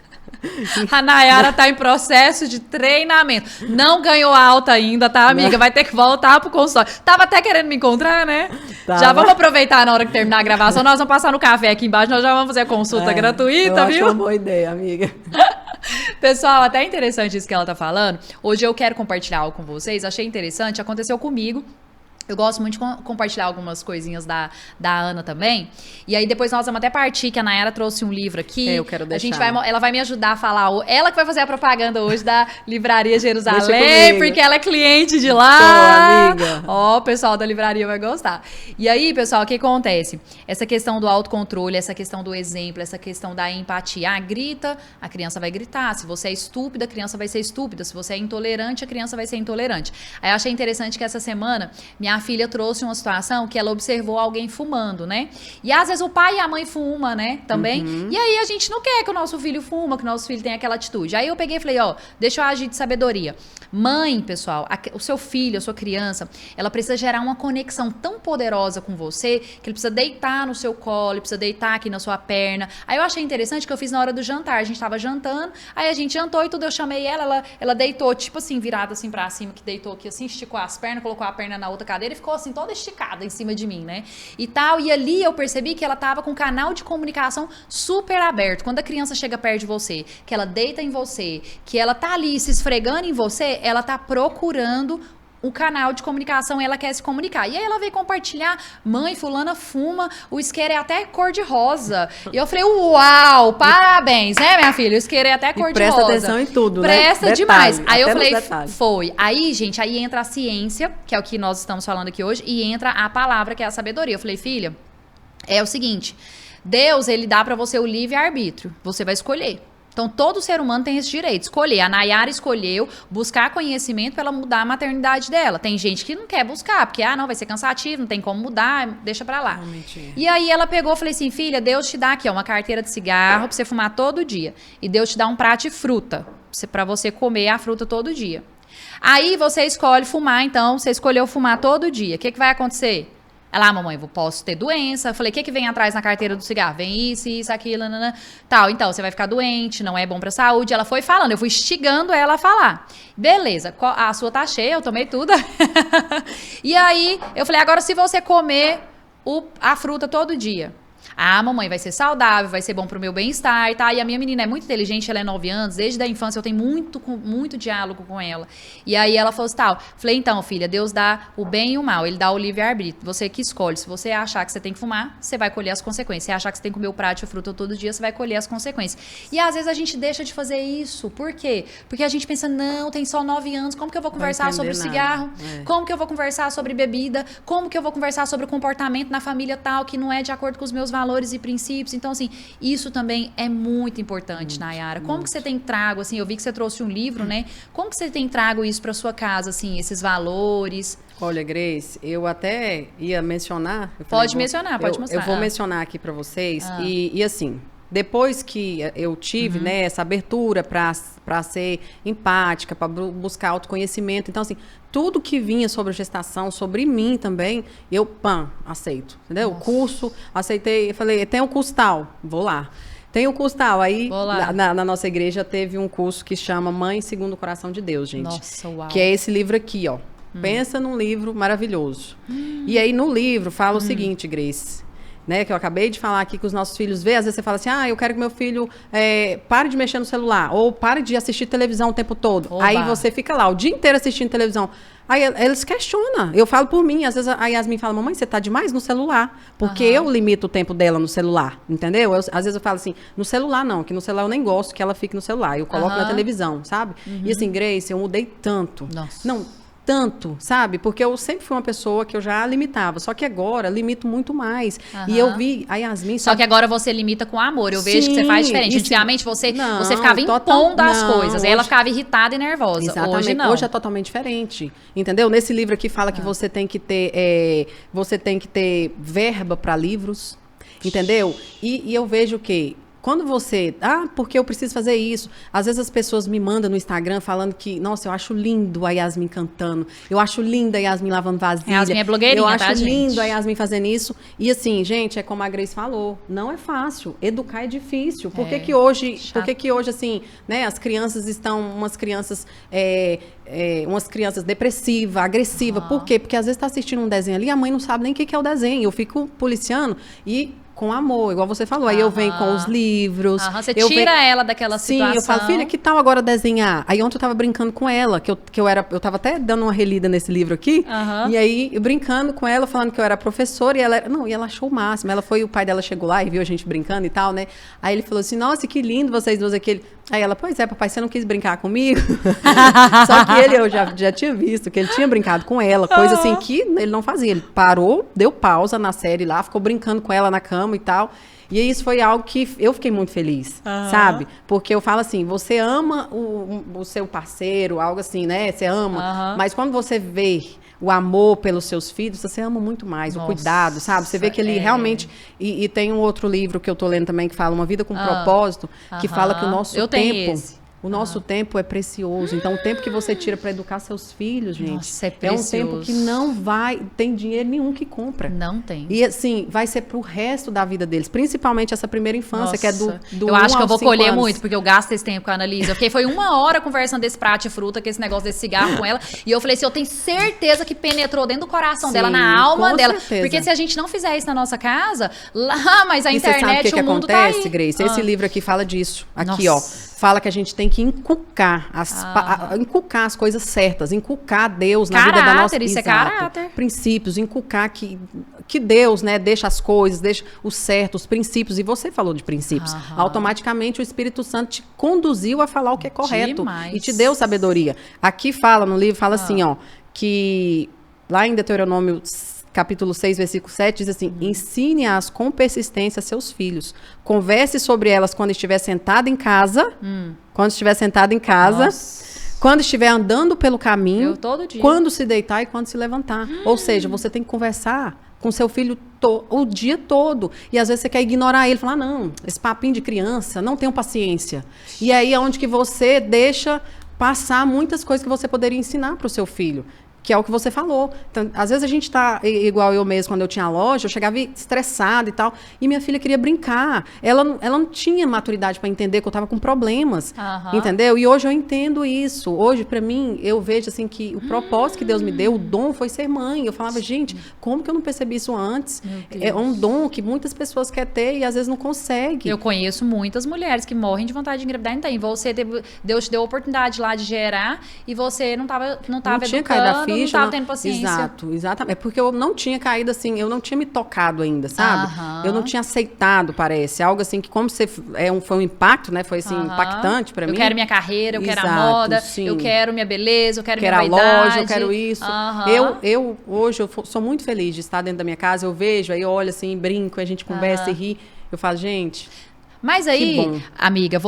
A Nayara tá em processo de treinamento. Não ganhou alta ainda, tá, amiga? Vai ter que voltar pro consultório. Tava até querendo me encontrar, né? Tava. Já vamos aproveitar na hora que terminar a gravação. Nós vamos passar no café aqui embaixo. Nós já vamos fazer a consulta gratuita, eu viu? acho uma boa ideia, amiga. Pessoal, até interessante isso que ela tá falando. Hoje eu quero compartilhar algo com vocês. Achei interessante. Aconteceu comigo. Eu gosto muito de compartilhar algumas coisinhas da Ana também. E aí depois nós vamos até partir, que a Nayara trouxe um livro aqui. Eu quero deixar. Ela vai me ajudar a falar. Ela que vai fazer a propaganda hoje da Livraria Jerusalém, Deixa comigo. porque ela é cliente de lá. Sou, amiga. Ó, o pessoal da livraria vai gostar. E aí, pessoal, o que acontece? Essa questão do autocontrole, essa questão do exemplo, essa questão da empatia. Grita, a criança vai gritar. Se você é estúpida, a criança vai ser estúpida. Se você é intolerante, a criança vai ser intolerante. Aí eu achei interessante que essa semana minha filha trouxe uma situação que ela observou alguém fumando, né? E às vezes o pai e a mãe fumam, né? Também. E aí a gente não quer que o nosso filho fuma, que o nosso filho tenha aquela atitude. Aí eu peguei e falei, ó, deixa eu agir de sabedoria. Mãe, pessoal, o seu filho, a sua criança, ela precisa gerar uma conexão tão poderosa com você que ele precisa deitar no seu colo, ele precisa deitar aqui na sua perna. Aí eu achei interessante que eu fiz na hora do jantar. A gente tava jantando, aí a gente jantou e tudo, eu chamei ela deitou, tipo assim, virada assim pra cima, que deitou aqui assim, esticou as pernas, colocou a perna na outra cadeira e ficou assim, toda esticada em cima de mim, né? E tal, e ali eu percebi que ela tava com um canal de comunicação super aberto. Quando a criança chega perto de você, que ela deita em você, que ela tá ali se esfregando em você, ela tá procurando o canal de comunicação, ela quer se comunicar. E aí ela veio compartilhar, mãe, fulana fuma, o isqueiro é até cor de rosa. E eu falei, uau, parabéns, né, minha filha? O isqueiro é até cor de rosa. Presta atenção em tudo, Presta né? demais. Detalhe, Aí eu até nos falei, detalhes. foi. Aí, gente, aí entra a ciência, que é o que nós estamos falando aqui hoje, e entra a palavra, que é a sabedoria. Eu falei, filha, é o seguinte, Deus, ele dá pra você o livre-arbítrio. Você vai escolher. Então, todo ser humano tem esse direito, escolher. A Nayara escolheu buscar conhecimento para ela mudar a maternidade dela. Tem gente que não quer buscar, porque, não, vai ser cansativo, não tem como mudar, deixa pra lá. Realmente. E aí ela pegou e falei assim, filha, Deus te dá aqui, ó, uma carteira de cigarro pra você fumar todo dia. E Deus te dá um prato de fruta, pra você comer a fruta todo dia. Aí você escolhe fumar, então, você escolheu fumar todo dia. O que vai acontecer? Ela, mamãe, eu posso ter doença. Eu falei, o que vem atrás na carteira do cigarro? Vem isso, aquilo, nanana. Tal. Então, você vai ficar doente, não é bom pra saúde. Ela foi falando, eu fui instigando ela a falar. Beleza, a sua tá cheia, eu tomei tudo. E aí, eu falei, agora se você comer a fruta todo dia. Ah, mamãe, vai ser saudável, vai ser bom pro meu bem-estar, tá? E a minha menina é muito inteligente, ela é 9 anos, desde a infância eu tenho muito diálogo com ela. E aí ela falou assim, tal. Falei, então, filha, Deus dá o bem e o mal, ele dá o livre-arbítrio, você que escolhe. Se você achar que você tem que fumar, você vai colher as consequências. Se achar que você tem que comer o prato de fruta todo dia, você vai colher as consequências. E às vezes a gente deixa de fazer isso. Por quê? Porque a gente pensa, não, tem só 9 anos, como que eu vou conversar sobre cigarro? Como que eu vou conversar sobre bebida? Como que eu vou conversar sobre o comportamento na família tal, que não é de acordo com os meus valores e princípios. Então, assim, isso também é muito importante, Nayara. Como que você tem trago, assim, eu vi que você trouxe um livro, né? Como que você tem trago isso para sua casa, assim, esses valores? Olha, Grace, eu até ia mencionar. Pode mencionar, pode mostrar. Eu vou mencionar aqui para vocês. E assim, depois que eu tive, né, essa abertura para ser empática, para buscar autoconhecimento, então assim, tudo que vinha sobre gestação, sobre mim também, eu, aceito, entendeu? Nossa. O curso, aceitei, falei, tem um curso tal, vou lá. Tem um curso tal, aí na nossa igreja teve um curso que chama Mãe Segundo o Coração de Deus, gente. Nossa, uau. Que é esse livro aqui, ó. Pensa num livro maravilhoso. E aí no livro fala o seguinte, Grace, né, que eu acabei de falar aqui que os nossos filhos vê, às vezes você fala assim, eu quero que meu filho pare de mexer no celular, ou pare de assistir televisão o tempo todo. Oba. Aí você fica lá o dia inteiro assistindo televisão. Aí eles questionam. Eu falo por mim, às vezes a Yasmin fala, mamãe, você tá demais no celular, porque eu limito o tempo dela no celular, entendeu? Às vezes eu falo assim, no celular não, que no celular eu nem gosto que ela fique no celular, eu coloco na televisão, sabe? E assim, Grace, eu mudei tanto. Nossa. Não, tanto, sabe? Porque eu sempre fui uma pessoa que eu já limitava. Só que agora limito muito mais. E eu vi a Yasmin... Só que agora você limita com amor. Eu vejo que você faz diferente. Antigamente você ficava impondo as coisas. Aí ela ficava irritada e nervosa. Exatamente. Hoje não. Hoje é totalmente diferente. Entendeu? Nesse livro aqui fala que você tem que ter... você tem que ter verba para livros. Entendeu? E eu vejo que... Quando você... porque eu preciso fazer isso. Às vezes as pessoas me mandam no Instagram falando que... Nossa, eu acho lindo a Yasmin cantando. Eu acho linda a Yasmin lavando vasilha. A Yasmin é blogueirinha, eu acho tá, lindo gente? a Yasmin fazendo isso. E assim, gente, é como a Grace falou. Não é fácil. Educar é difícil. Por que hoje, assim, né? As crianças estão... Umas crianças depressivas, agressivas. Por quê? Porque às vezes tá assistindo um desenho ali, a mãe não sabe nem o que é o desenho. Eu fico policiando e... com amor, igual você falou. Aí eu venho com os livros. Você tira ela daquela situação. Sim, eu falo, filha, que tal agora desenhar? Aí ontem eu tava brincando com ela, que eu tava até dando uma relida nesse livro aqui. E aí, eu brincando com ela, falando que eu era professora, e ela achou o máximo. O pai dela chegou lá e viu a gente brincando e tal, né? Aí ele falou assim, nossa, que lindo vocês duas aqui. Aí ela, pois é, papai, você não quis brincar comigo? Só que eu já tinha visto que ele tinha brincado com ela, coisa assim que ele não fazia. Ele parou, deu pausa na série lá, ficou brincando com ela na cama e tal. E isso foi algo que eu fiquei muito feliz, sabe? Porque eu falo assim, você ama o seu parceiro, algo assim, né? Você ama, mas quando você vê o amor pelos seus filhos, você ama muito mais, o cuidado, sabe? Você vê que ele realmente... E tem um outro livro que eu tô lendo também, que fala Uma Vida com Propósito, que fala que o nosso tempo... O nosso tempo é precioso. Então, o tempo que você tira para educar seus filhos, gente, nossa, é precioso. Um tempo que não tem dinheiro nenhum que compra. Não tem. E assim, vai ser pro resto da vida deles. Principalmente essa primeira infância, que é do eu acho que eu vou colher muito, porque eu gasto esse tempo com a Annalisa. Eu fiquei, foi 1 hora conversando desse prato de fruta, que esse negócio desse cigarro com ela. E eu falei assim, eu tenho certeza que penetrou dentro do coração dela, na alma dela. Certeza. Porque se a gente não fizer isso na nossa casa, lá, mas a internet, o mundo tá aí. Acontece, Grace? Esse livro aqui fala disso. Aqui, ó. Fala que a gente tem que inculcar as coisas certas, inculcar Deus na vida da nossa... Isso é caráter. Princípios, inculcar que Deus, né, deixa as coisas, deixa o certo, os princípios. E você falou de princípios. Automaticamente o Espírito Santo te conduziu a falar o que é correto. Demais. E te deu sabedoria. Aqui fala, no livro, fala assim, ó, que lá em Deuteronômio capítulo 6, versículo 7, diz assim, ensine-as com persistência a seus filhos. Converse sobre elas quando estiver sentado em casa, quando estiver andando pelo caminho, todo dia. Quando se deitar e quando se levantar. Ou seja, você tem que conversar com seu filho o dia todo. E às vezes você quer ignorar ele, falar, não, esse papinho de criança, não tenho paciência. E aí é onde que você deixa passar muitas coisas que você poderia ensinar para o seu filho. Que é o que você falou. Então, às vezes a gente tá igual eu mesmo, quando eu tinha loja, eu chegava estressada e tal, e minha filha queria brincar. Ela não tinha maturidade para entender que eu estava com problemas, entendeu? E hoje eu entendo isso. Hoje, para mim, eu vejo assim que o propósito que Deus me deu, o dom foi ser mãe. Eu falava, gente, como que eu não percebi isso antes? É um dom que muitas pessoas querem ter e às vezes não consegue. Eu conheço muitas mulheres que morrem de vontade de engravidar e não tem. Deus te deu a oportunidade lá de gerar e você não estava educando, não estava tendo paciência. Exato, exatamente. É porque eu não tinha caído assim, eu não tinha me tocado ainda, sabe? Eu não tinha aceitado, parece. Algo assim que como você foi um impacto, né? Foi assim, impactante pra mim. Eu quero minha carreira, eu quero a moda, sim. eu quero minha beleza, eu quero minha vaidade. A loja, eu quero isso. Hoje, eu sou muito feliz de estar dentro da minha casa, eu vejo, aí eu olho assim, brinco, a gente conversa e ri. Eu falo, gente... Mas aí, amiga,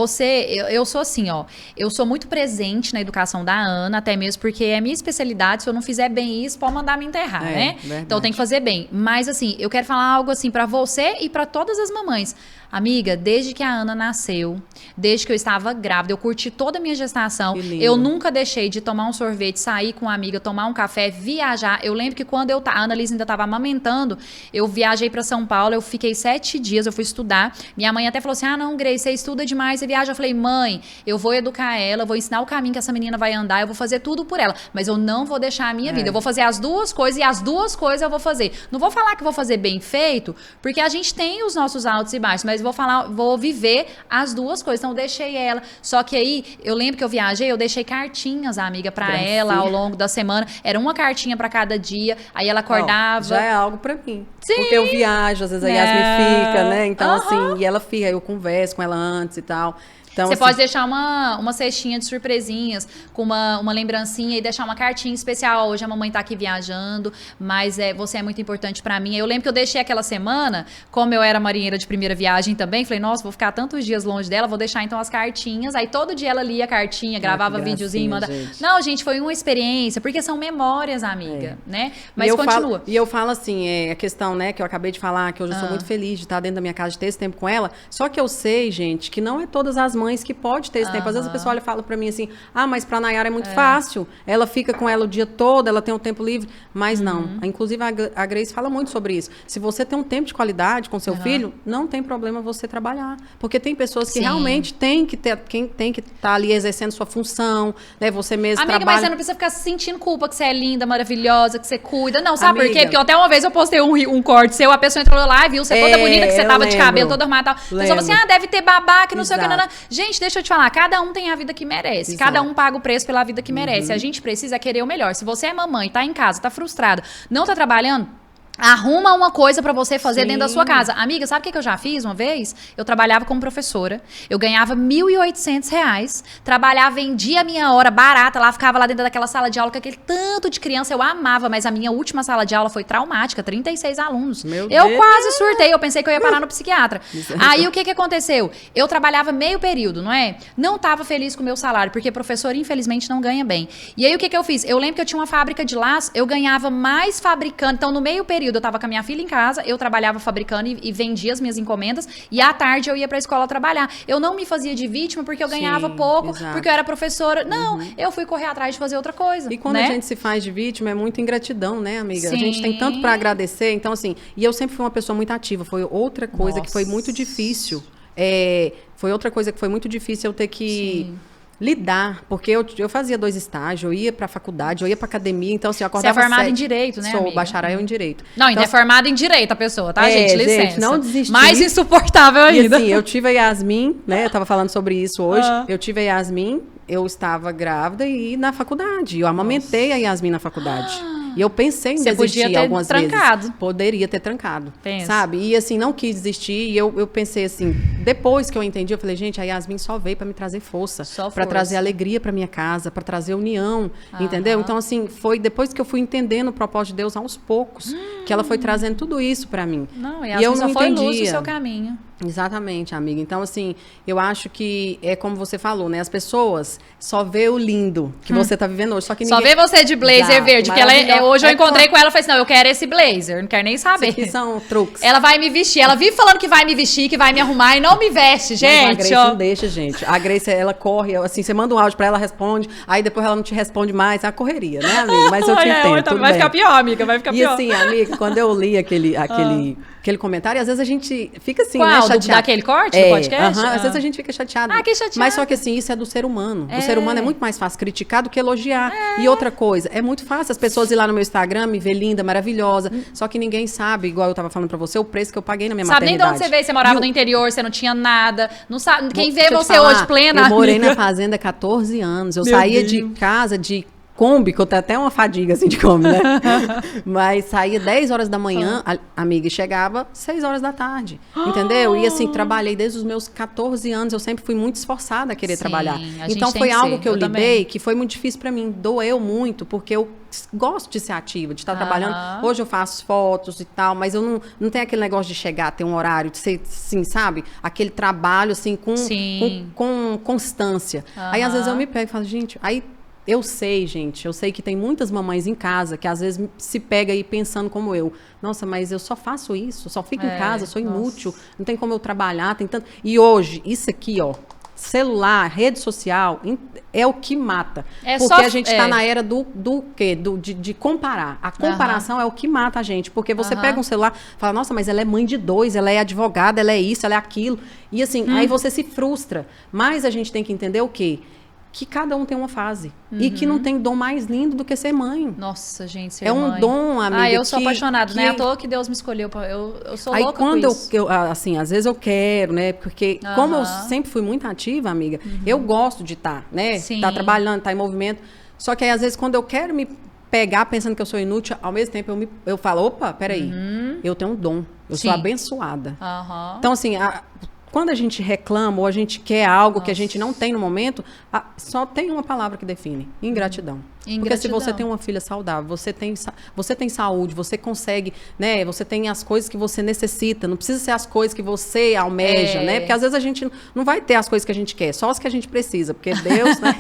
eu sou assim, ó, eu sou muito presente na educação da Ana, até mesmo porque é minha especialidade, se eu não fizer bem isso, pode mandar me enterrar, né? Verdade. Então tem que fazer bem. Mas assim, eu quero falar algo assim pra você e pra todas as mamães. Amiga, desde que a Ana nasceu, desde que eu estava grávida, eu curti toda a minha gestação. Eu nunca deixei de tomar um sorvete, sair com uma amiga, tomar um café, viajar. Eu lembro que quando a Ana Lisa ainda estava amamentando, eu viajei para São Paulo, eu fiquei 7 dias, eu fui estudar. Minha mãe até falou assim, não, Grace, você estuda demais, você viaja. Eu falei, mãe, eu vou educar ela, vou ensinar o caminho que essa menina vai andar, eu vou fazer tudo por ela, mas eu não vou deixar a minha vida. Eu vou fazer as duas coisas e as duas coisas eu vou fazer. Não vou falar que vou fazer bem feito, porque a gente tem os nossos altos e baixos, mas vou viver as duas coisas. Então, eu deixei ela. Só que aí, eu lembro que eu viajei, eu deixei cartinhas, amiga, pra ela ao longo da semana. Era uma cartinha pra cada dia. Aí ela acordava. Já é algo pra mim. Sim. Porque eu viajo, às vezes a Yasmin fica, né? Então, assim, e ela fica, eu converso com ela antes e tal. Então, você assim, pode deixar uma cestinha de surpresinhas com uma lembrancinha e deixar uma cartinha especial. Hoje a mamãe tá aqui viajando, mas você é muito importante pra mim. Eu lembro que eu deixei aquela semana, como eu era marinheira de primeira viagem também, falei, nossa, vou ficar tantos dias longe dela, vou deixar então as cartinhas. Aí todo dia ela lia a cartinha, gravava videozinho, manda. Não, gente, foi uma experiência, porque são memórias, amiga, né? Mas continua. E eu falo assim, a questão, né, que eu acabei de falar, que hoje eu sou muito feliz de estar dentro da minha casa, de ter esse tempo com ela. Só que eu sei, gente, que não é todas as mães que pode ter esse tempo. Às vezes a pessoa olha e fala pra mim assim, mas pra Nayara é muito fácil, ela fica com ela o dia todo, ela tem um tempo livre, mas não. Inclusive a Grace fala muito sobre isso. Se você tem um tempo de qualidade com seu filho, não tem problema você trabalhar, porque tem pessoas que realmente tem que estar ali exercendo sua função, né, você mesmo amiga, trabalha. mas você não precisa ficar sentindo culpa que você é linda, maravilhosa, que você cuida, não, sabe por quê? Porque até uma vez eu postei um corte seu, a pessoa entrou lá e viu, você toda bonita, que você tava de cabelo toda arrumada, tal. A pessoa falou assim, deve ter babá, que não sei o que, não. Gente, deixa eu te falar, cada um tem a vida que merece. Cada um paga o preço pela vida que merece. A gente precisa querer o melhor. Se você é mamãe, tá em casa, tá frustrada, não tá trabalhando, arruma uma coisa pra você fazer dentro da sua casa. Amiga, sabe o que eu já fiz uma vez? Eu trabalhava como professora, eu ganhava R$1.800, trabalhava, vendia a minha hora barata, lá ficava lá dentro daquela sala de aula com aquele tanto de criança, eu amava, mas a minha última sala de aula foi traumática, 36 alunos. Eu quase surtei, eu pensei que eu ia parar no psiquiatra. Aí o que aconteceu? Eu trabalhava meio período, não é? Não tava feliz com o meu salário, porque professor infelizmente não ganha bem. E aí o que eu fiz? Eu lembro que eu tinha uma fábrica de laço, eu ganhava mais fabricando, então no meio período eu tava com a minha filha em casa, eu trabalhava fabricando e vendia as minhas encomendas, e à tarde eu ia pra escola trabalhar. Eu não me fazia de vítima porque eu ganhava pouco, porque eu era professora. Não, eu fui correr atrás de fazer outra coisa. E quando a gente se faz de vítima, é muita ingratidão, né, amiga? A gente tem tanto pra agradecer, então assim, e eu sempre fui uma pessoa muito ativa, foi outra coisa que foi muito difícil. Foi outra coisa que foi muito difícil eu ter que... lidar, porque eu fazia 2 estágios, eu ia pra faculdade, eu ia pra academia, então assim, eu acordava. Você é formada em Direito, né, Sou amiga? bacharel em Direito. Não, ainda é formada em Direito a pessoa, tá, gente? Licença. Gente, não desisti. Mais insuportável ainda. E assim, eu tive a Yasmin, né, eu tava falando sobre isso hoje, eu tive a Yasmin, eu estava grávida e na faculdade, eu amamentei a Yasmin na faculdade. E eu pensei em desistir algumas vezes. Poderia ter trancado, sabe? E assim, não quis desistir. E eu pensei assim, depois que eu entendi, eu falei, gente, a Yasmin só veio para me trazer força. Para trazer alegria para minha casa, para trazer união, entendeu? Então assim, foi depois que eu fui entendendo o propósito de Deus aos poucos, que ela foi trazendo tudo isso para mim. Não, e eu não foi luz no seu caminho. Exatamente, amiga. Então, assim, eu acho que é como você falou, né? As pessoas só vê o lindo que você tá vivendo hoje, só que ninguém... Só vê você de blazer verde, porque hoje eu encontrei com ela e falei assim, não, eu quero esse blazer, não quero nem saber. Isso aqui são truques. Ela vai me vestir, ela vive falando que vai me vestir, que vai me arrumar e não me veste, gente. Mas a Grace não deixa, gente. A Grace, ela corre, assim, você manda um áudio pra ela, responde, aí depois ela não te responde mais, é a correria, né, amiga? Mas eu te entendo, vai ficar pior, amiga, vai ficar pior. E assim, amiga, quando eu li aquele comentário, às vezes a gente fica assim, qual? né, chateado. Daquele corte do podcast? Às vezes a gente fica chateado. Que chateado. Mas só que assim, isso é do ser humano. O ser humano é muito mais fácil criticar do que elogiar. E outra coisa, é muito fácil as pessoas ir lá no meu Instagram, me ver linda, maravilhosa, só que ninguém sabe, igual eu tava falando pra você, o preço que eu paguei na minha maternidade. Sabe nem de onde você veio, você morava no interior, você não tinha nada, não sabe, quem vê você hoje plena, eu morei amiga. na fazenda há 14 anos, eu saía de casa de Kombi, que eu tenho até uma fadiga assim de Kombi, né? Mas saía 10 horas da manhã, amiga, e chegava 6 horas da tarde, entendeu? E assim, trabalhei desde os meus 14 anos, eu sempre fui muito esforçada a querer trabalhar. Então foi algo que eu lidei, que foi muito difícil pra mim, doeu muito, porque eu gosto de ser ativa, de estar trabalhando. Hoje eu faço fotos e tal, mas eu não tenho aquele negócio de chegar, ter um horário, de ser, assim, sabe? Aquele trabalho, assim, com constância. Aí, às vezes, eu me pego e falo, gente, aí eu sei, gente, eu sei que tem muitas mamães em casa que às vezes se pega aí pensando como eu. Nossa, mas eu só faço isso, só fico em casa, sou inútil, não tem como eu trabalhar, tem tanto... E hoje, isso aqui, ó, celular, rede social, é o que mata. Porque a gente está na era do quê? De comparar. A comparação é o que mata a gente. Porque você pega um celular e fala, nossa, mas ela é mãe de 2, ela é advogada, ela é isso, ela é aquilo. E assim, aí você se frustra. Mas a gente tem que entender o quê? Que cada um tem uma fase. E que não tem dom mais lindo do que ser mãe. Nossa, gente, ser mãe. É um dom, amiga. Eu sou apaixonada, né? À toa que Deus me escolheu. Eu sou louca quando com isso. assim, às vezes eu quero, né? Porque como eu sempre fui muito ativa, amiga, eu gosto de estar, né? Estar trabalhando, estar em movimento. Só que aí, às vezes, quando eu quero me pegar pensando que eu sou inútil, ao mesmo tempo eu falo, opa, peraí, eu tenho um dom. Eu sou abençoada. Então, assim... Quando a gente reclama ou a gente quer algo que a gente não tem no momento, só tem uma palavra que define: ingratidão. Porque se você tem uma filha saudável, você tem saúde, você consegue, né? Você tem as coisas que você necessita, não precisa ser as coisas que você almeja, né? Porque às vezes a gente não vai ter as coisas que a gente quer, só as que a gente precisa, porque Deus, né?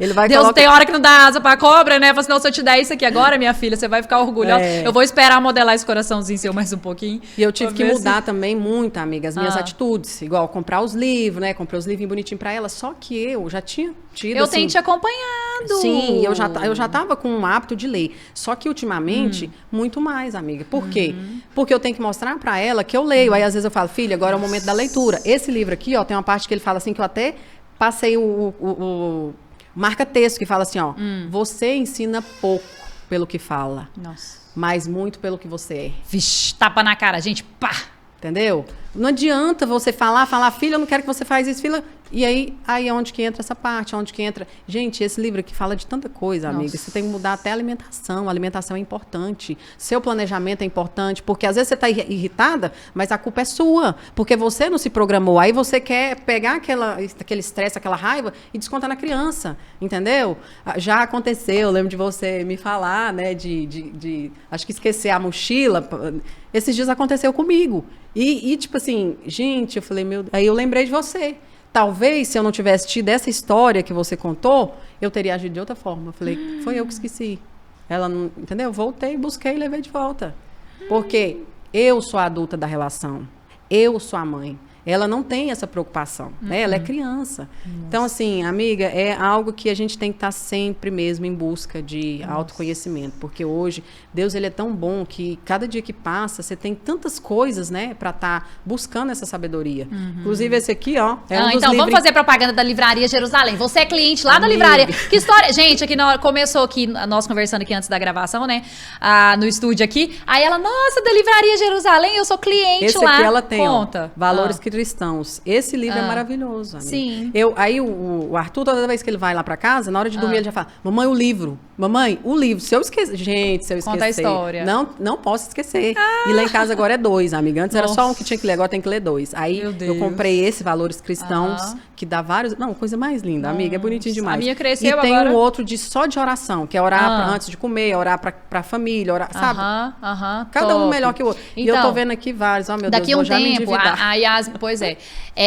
Ele vai Deus tem hora que não dá asa pra cobra, né? Senão, se eu te der isso aqui agora, minha filha, você vai ficar orgulhosa. Eu vou esperar modelar esse coraçãozinho seu mais um pouquinho. E eu tive que mudar também muito, amiga, as minhas atitudes. Igual comprar os livros, né? Comprei os livrinhos bonitinhos pra ela, só que eu já tinha tido, eu tenho te acompanhado. Sim, eu já tava com um hábito de ler. Só que ultimamente, muito mais, amiga. Por quê? Porque eu tenho que mostrar pra ela que eu leio. Aí às vezes eu falo, filha, agora é o momento da leitura. Esse livro aqui, ó, tem uma parte que ele fala assim, que eu até passei o marca-texto, que fala assim, ó, você ensina pouco pelo que fala. Nossa. Mas muito pelo que você é. Vixe, tapa na cara, gente, pá! Entendeu? Não adianta você falar, filha, eu não quero que você faça isso, filha. E aí é onde que entra essa parte, onde que entra... Gente, esse livro aqui fala de tanta coisa, amiga. Você tem que mudar até a alimentação. A alimentação é importante. Seu planejamento é importante, porque às vezes você está irritada, mas a culpa é sua, porque você não se programou. Aí você quer pegar aquele estresse, aquela raiva e descontar na criança, entendeu? Já aconteceu, eu lembro de você me falar, né, acho que esquecer a mochila. Esses dias aconteceu comigo. E tipo assim, gente, eu falei, aí eu lembrei de você. Talvez, se eu não tivesse tido essa história que você contou, eu teria agido de outra forma. Eu falei, foi eu que esqueci. Ela não, entendeu? Voltei, busquei e levei de volta. Porque eu sou a adulta da relação. Eu sou a mãe. Ela não tem essa preocupação, né? Ela é criança. Nossa. Então, assim, amiga, é algo que a gente tem que estar sempre mesmo em busca de autoconhecimento. Porque hoje, Deus, ele é tão bom que cada dia que passa, você tem tantas coisas, né? Para estar buscando essa sabedoria. Inclusive, esse aqui, ó. Então, vamos fazer propaganda da Livraria Jerusalém. Você é cliente lá da livraria. Que história... Gente, aqui começou aqui, nós conversando aqui antes da gravação, né? No estúdio aqui. Aí ela, nossa, da Livraria Jerusalém, eu sou cliente esse lá. Esse aqui ela tem, Conta. Ó, Valores Cristãos. Esse livro é maravilhoso, amiga. Sim. Aí o Arthur, toda vez que ele vai lá pra casa, na hora de dormir, ele já fala, mamãe, o livro. Mamãe, o livro. Se eu esquecer... Gente, se eu esquecer... Conta a história. Não posso esquecer. E lá em casa agora é 2, amiga. Antes era só um que tinha que ler, agora tem que ler 2. Aí eu comprei esse Valores Cristãos, que dá vários... Não, coisa mais linda, amiga. É bonitinho demais. A minha cresceu agora. E tem um outro só de oração, que é orar antes de comer, orar pra família, orar, sabe? Cada um melhor que o outro. Então, e eu tô vendo aqui vários. Oh, meu Deus, vou já me endividar. A Yasmin... pois é.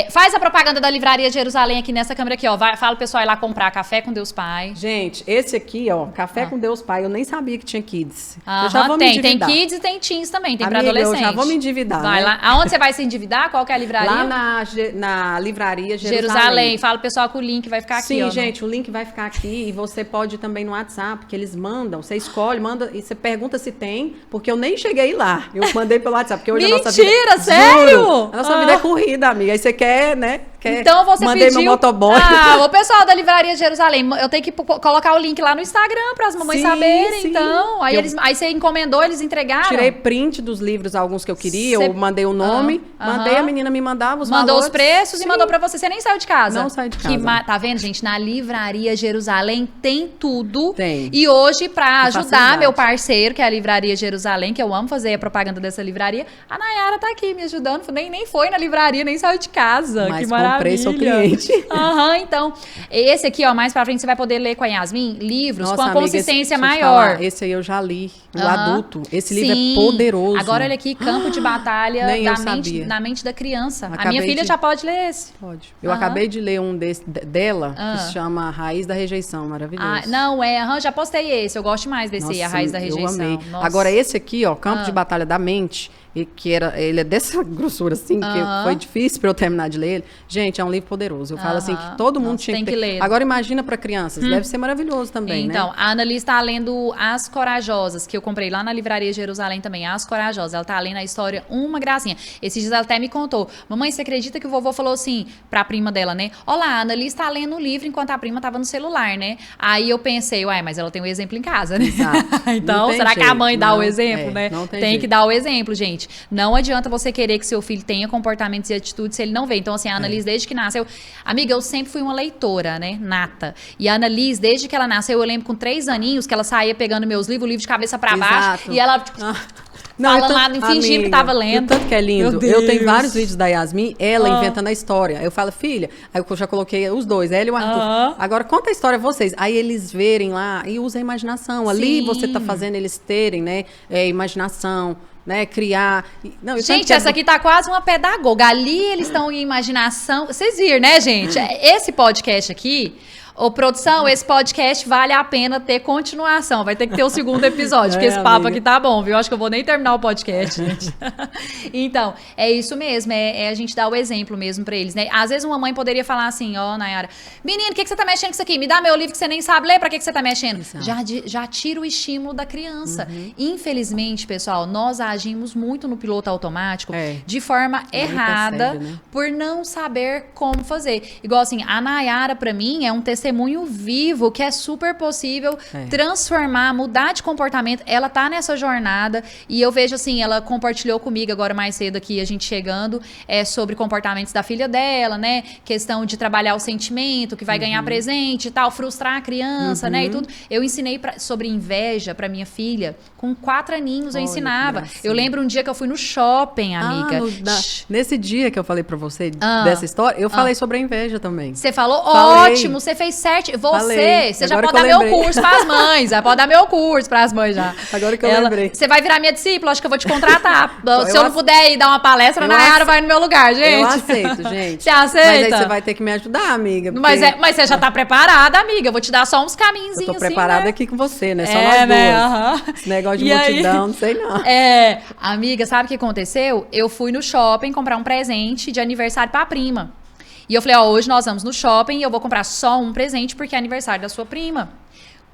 Faz a propaganda da Livraria Jerusalém aqui nessa câmera aqui, ó. Fala o pessoal ir lá comprar Café com Deus Pai. Gente, esse aqui, ó, Café com Deus Pai, eu nem sabia que tinha kids. Eu já vou me endividar. Tem kids e tem teens também, tem pra Amiga, adolescente. eu já vou me endividar, Vai né? lá. Aonde você vai se endividar? Qual que é a livraria? Lá na Livraria Jerusalém. Fala o pessoal que o link vai ficar aqui, Sim, ó. gente, o link vai ficar aqui e você pode também no WhatsApp, que eles mandam, você escolhe, manda e você pergunta se tem, porque eu nem cheguei lá. Eu mandei pelo WhatsApp, porque hoje a nossa vida... Mentira, sério? Juro, a nossa vida é corrida, amiga. Aí você quer, né? Então você Mandei pediu... meu motoboy. O pessoal da Livraria Jerusalém, eu tenho que colocar o link lá no Instagram para as mamães saberem, sim. Então. Aí você encomendou, eles entregaram? Tirei print dos livros, alguns que eu queria, eu mandei o nome, mandei a menina me mandava os valores. Mandou os preços e mandou para você. Você nem saiu de casa? Não saí de casa. Tá vendo, gente? Na Livraria Jerusalém tem tudo. Tem. E hoje, para ajudar facilidade. meu parceiro, que é a Livraria Jerusalém, que eu amo fazer a propaganda dessa livraria, a Nayara tá aqui me ajudando. Nem foi na livraria, nem saiu de casa. Mas que maravilha. comprei seu cliente. Então, esse aqui, ó, mais pra frente você vai poder ler com a Yasmin livros com a amiga, consistência deixa eu te maior. falar, esse aí eu já li, o adulto. Esse livro é poderoso. Agora olha aqui, Campo de Batalha da mente da criança. Acabei a minha filha já pode ler esse. Pode. Eu acabei de ler um dela, que se chama Raiz da Rejeição, maravilhoso. Já postei esse, eu gosto mais desse, Nossa, A Raiz da Rejeição. Eu amei. Nossa. Agora esse aqui, ó, Campo de Batalha da Mente, ele é dessa grossura assim, que foi difícil para eu terminar de ler ele. Gente, é um livro poderoso. Eu falo assim, que todo mundo tinha que ter. ler. Agora imagina para crianças, deve ser maravilhoso também, então, né? a Annalise está lendo As Corajosas, que eu comprei lá na Livraria Jerusalém também, As Corajosas. Ela tá lendo a história, uma gracinha. Esses dias ela até me contou, mamãe, você acredita que o vovô falou assim pra prima dela, né? Olá, a Annalise tá lendo um livro enquanto a prima tava no celular, né? Aí eu pensei, mas ela tem um exemplo em casa, né? Então, será que a mãe dá o exemplo, né? Não tem que dar o exemplo, gente. Não adianta você querer que seu filho tenha comportamentos e atitudes se ele não vê. Então, assim, a Annalise, desde que nasceu... Amiga, eu sempre fui uma leitora, né? Nata. E a Annalise, desde que ela nasceu, eu lembro com 3 aninhos que ela saía pegando meus livros, o livro de cabeça pra baixo. E ela... falando lá, fingindo que tava lendo. Tanto que é lindo. Eu tenho vários vídeos da Yasmin, ela inventando a história. Eu falo, filha, aí eu já coloquei os dois, ela e o Arthur. Agora conta a história vocês. Aí eles verem lá e usam a imaginação. Ali você tá fazendo eles terem, né, imaginação, né, criar. Não, gente, essa aqui tá quase uma pedagoga. Ali eles estão em imaginação. Vocês viram, né, gente? Esse podcast aqui... Ô, produção, esse podcast vale a pena ter continuação. Vai ter que ter o segundo episódio, porque esse papo aqui tá bom, viu? Acho que eu vou nem terminar o podcast, gente. Então, é isso mesmo, é a gente dar o exemplo mesmo pra eles, né? Às vezes uma mãe poderia falar assim, Nayara, menino, o que você tá mexendo com isso aqui? Me dá meu livro que você nem sabe ler, pra que você tá mexendo? Já tira o estímulo da criança. Infelizmente, pessoal, nós agimos muito no piloto automático de forma errada, percebe, né? Por não saber como fazer. Igual assim, a Nayara, pra mim, é um testemunho vivo que é super possível transformar, mudar de comportamento. Ela tá nessa jornada e eu vejo assim, ela compartilhou comigo agora mais cedo aqui, a gente chegando, sobre comportamentos da filha dela, né? Questão de trabalhar o sentimento, que vai ganhar presente e tal, frustrar a criança, né? E tudo. Eu ensinei sobre inveja pra minha filha. Com 4 aninhos eu ensinava. Eu lembro um dia que eu fui no shopping, amiga. Nesse dia que eu falei pra você dessa história, eu falei sobre a inveja também. Você falou? Ótimo, você fez certo. Você já pode dar meu curso pras mães. Já pode dar meu curso pras mães já. Agora que eu lembrei. Você vai virar minha discípula, acho que eu vou te contratar. Se eu não puder ir dar uma palestra, a Nayara vai no meu lugar, gente. Eu aceito, gente. Você aceita? Mas aí você vai ter que me ajudar, amiga. Porque... Mas você já tá preparada, amiga. Eu vou te dar só uns caminhos. Eu tô preparada né? aqui com você, né? Só nós duas. Esse negócio de multidão, não sei não. Amiga, sabe o que aconteceu? Eu fui no shopping comprar um presente de aniversário pra prima. E eu falei, hoje nós vamos no shopping e eu vou comprar só um presente porque é aniversário da sua prima.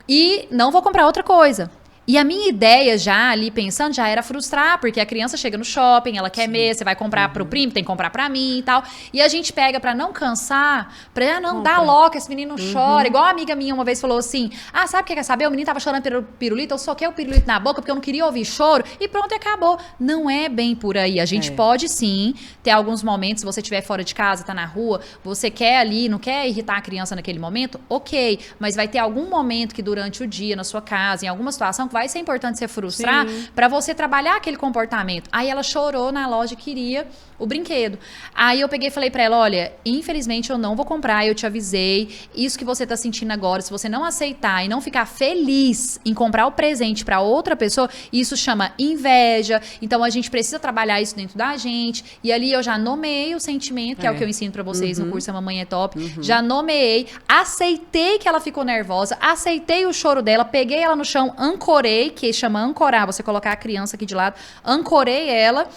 E não vou comprar outra coisa. E a minha ideia já ali pensando já era frustrar, porque a criança chega no shopping, ela quer mesmo, você vai comprar pro primo, tem que comprar pra mim e tal. E a gente pega pra não cansar, pra não dar loca, esse menino chora. Igual a amiga minha uma vez falou assim, sabe o que quer saber? O menino tava chorando pelo pirulito, eu soquei o pirulito na boca porque eu não queria ouvir choro e pronto, e acabou. Não é bem por aí. A gente pode sim ter alguns momentos, se você estiver fora de casa, tá na rua, você quer ali, não quer irritar a criança naquele momento, ok. Mas vai ter algum momento que durante o dia, na sua casa, em alguma situação, que vai vai ser importante você frustrar pra você trabalhar aquele comportamento. Aí ela chorou na loja e queria o brinquedo. Aí eu peguei e falei pra ela, olha, infelizmente eu não vou comprar, eu te avisei, isso que você tá sentindo agora, se você não aceitar e não ficar feliz em comprar o presente pra outra pessoa, isso chama inveja, então a gente precisa trabalhar isso dentro da gente, e ali eu já nomeei o sentimento, que é o que eu ensino pra vocês no curso A Mamãe é Top, já nomeei, aceitei que ela ficou nervosa, aceitei o choro dela, peguei ela no chão, ancorei, que chama ancorar, você colocar a criança aqui de lado, ancorei ela,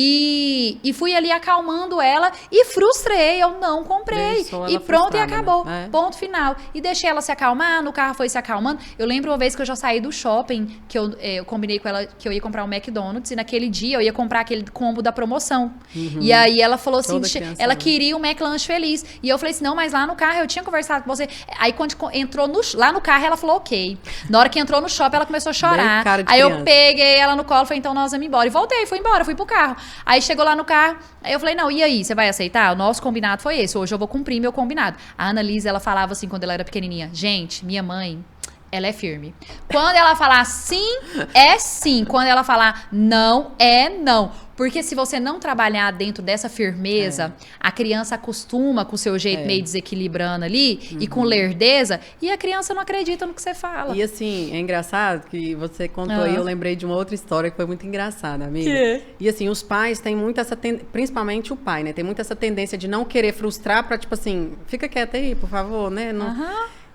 e fui ali acalmando ela e frustrei, eu não comprei. E pronto, e acabou. Né? Ponto final. E deixei ela se acalmar, no carro foi se acalmando. Eu lembro uma vez que eu já saí do shopping, que eu combinei com ela que eu ia comprar um McDonald's, e naquele dia eu ia comprar aquele combo da promoção. E aí ela falou assim, ela queria o McLanche Feliz. E eu falei assim, não, mas lá no carro eu tinha conversado com você. Aí quando entrou lá no carro, ela falou ok. Na hora que entrou no shopping, ela começou a chorar. Aí eu peguei ela no colo, falei, então nós vamos embora. E voltei, fui embora, fui pro carro. Aí chegou lá no carro, aí eu falei, não, e aí, você vai aceitar? O nosso combinado foi esse, hoje eu vou cumprir meu combinado. A Annalisa, ela falava assim, quando ela era pequenininha, gente, minha mãe, ela é firme. Quando ela falar sim, é sim. Quando ela falar não, é não. Porque se você não trabalhar dentro dessa firmeza, a criança acostuma com o seu jeito meio desequilibrando ali e com lerdeza, e a criança não acredita no que você fala. E assim, é engraçado que você contou aí, eu lembrei de uma outra história que foi muito engraçada, amiga. E assim, os pais têm muito essa principalmente o pai, né? Tem muito essa tendência de não querer frustrar pra, tipo assim, fica quieta aí, por favor, né? Não...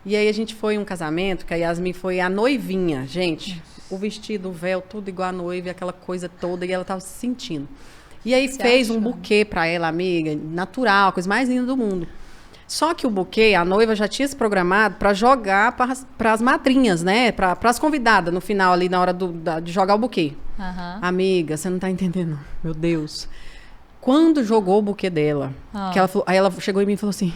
E aí a gente foi em um casamento, que a Yasmin foi a noivinha, gente. O vestido, o véu, tudo igual a noiva, aquela coisa toda, e ela tava se sentindo. E aí fez um buquê pra ela, amiga, natural, a coisa mais linda do mundo. Só que o buquê, a noiva já tinha se programado pra jogar para as madrinhas, né? Para as convidadas no final ali, na hora de jogar o buquê. Amiga, você não tá entendendo, meu Deus. Quando jogou o buquê dela, que ela falou, aí ela chegou em mim e falou assim,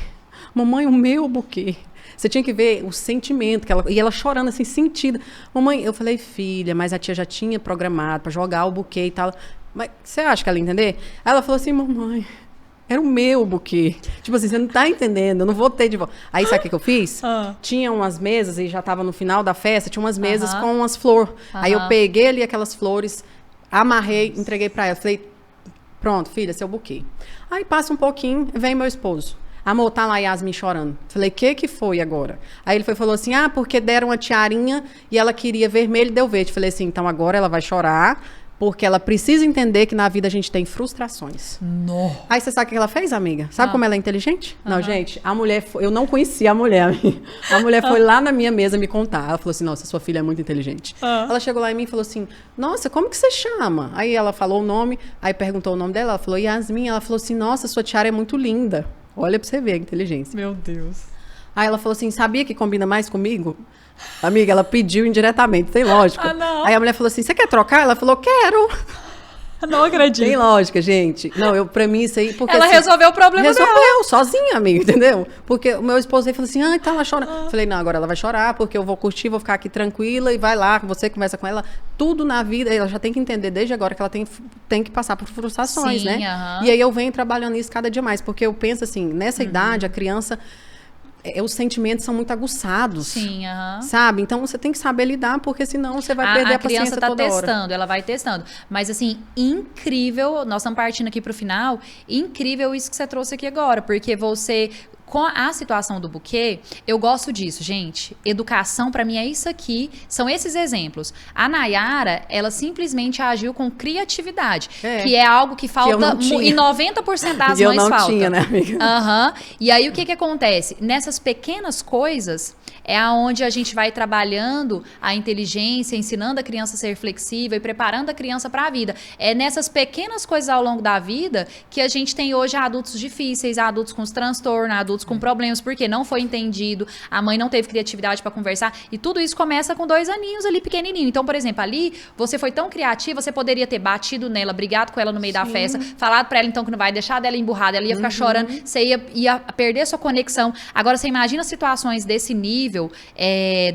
mamãe, o meu buquê. Você tinha que ver o sentimento, e ela chorando assim, sentida. Mamãe, eu falei, filha, mas a tia já tinha programado pra jogar o buquê e tal. Mas você acha que ela ia entender? Aí ela falou assim, mamãe, era o meu buquê. Tipo assim, você não tá entendendo, eu não vou ter de volta. Aí sabe o que eu fiz? Tinha umas mesas, e já tava no final da festa, tinha umas mesas com umas flores. Aí eu peguei ali aquelas flores, amarrei, entreguei pra ela. Falei, pronto, filha, seu buquê. Aí passa um pouquinho, vem meu esposo. Amor, tá lá a Yasmin chorando. Falei, que foi agora? Aí ele falou assim, porque deram uma tiarinha e ela queria vermelho e deu verde. Falei assim, então agora ela vai chorar, porque ela precisa entender que na vida a gente tem frustrações. Aí você sabe o que ela fez, amiga? Sabe como ela é inteligente? Não, gente, a mulher, eu não conhecia a mulher, amiga. A mulher foi lá na minha mesa me contar. Ela falou assim, nossa, sua filha é muito inteligente. Ela chegou lá em mim e falou assim, nossa, como que você chama? Aí ela falou o nome, aí perguntou o nome dela, ela falou, Yasmin. Ela falou assim, nossa, sua tiara é muito linda. Olha pra você ver a inteligência. Meu Deus. Aí ela falou assim, sabia que combina mais comigo? Amiga, ela pediu indiretamente, tem lógica. Não. Aí a mulher falou assim, você quer trocar? Ela falou, quero. Não acredito. Tem lógica, gente. Não, pra mim isso aí... Porque, ela assim, resolveu o problema dela. Resolveu, sozinha, amiga, entendeu? Porque o meu esposo aí falou assim, tá lá chorando. Falei, não, agora ela vai chorar, porque eu vou curtir, vou ficar aqui tranquila, e vai lá, você conversa com ela. Tudo na vida, ela já tem que entender desde agora que ela tem que passar por frustrações, né? E aí eu venho trabalhando isso cada dia mais, porque eu penso assim, nessa idade, a criança... os sentimentos são muito aguçados. Sim, sabe? Então você tem que saber lidar, porque senão você vai perder a paciência toda hora. A criança tá testando, ela vai testando. Mas assim, incrível, nós estamos partindo aqui pro final, incrível isso que você trouxe aqui agora, porque você... Com a situação do buquê, eu gosto disso, gente. Educação, pra mim, é isso aqui. São esses exemplos. A Nayara, ela simplesmente agiu com criatividade. Que é algo que falta em 90% das mães falta. Tinha, né, amiga? E aí, o que acontece? Nessas pequenas coisas, é aonde a gente vai trabalhando a inteligência, ensinando a criança a ser flexível e preparando a criança para a vida. É nessas pequenas coisas ao longo da vida que a gente tem hoje adultos difíceis, adultos com transtorno, adultos com problemas, porque não foi entendido, a mãe não teve criatividade para conversar, e tudo isso começa com 2 aninhos ali pequenininho. Então, por exemplo, ali, você foi tão criativa, você poderia ter batido nela, brigado com ela no meio da festa, falado para ela então que não vai deixar dela emburrada, ela ia ficar chorando, você ia perder sua conexão. Agora, você imagina situações desse nível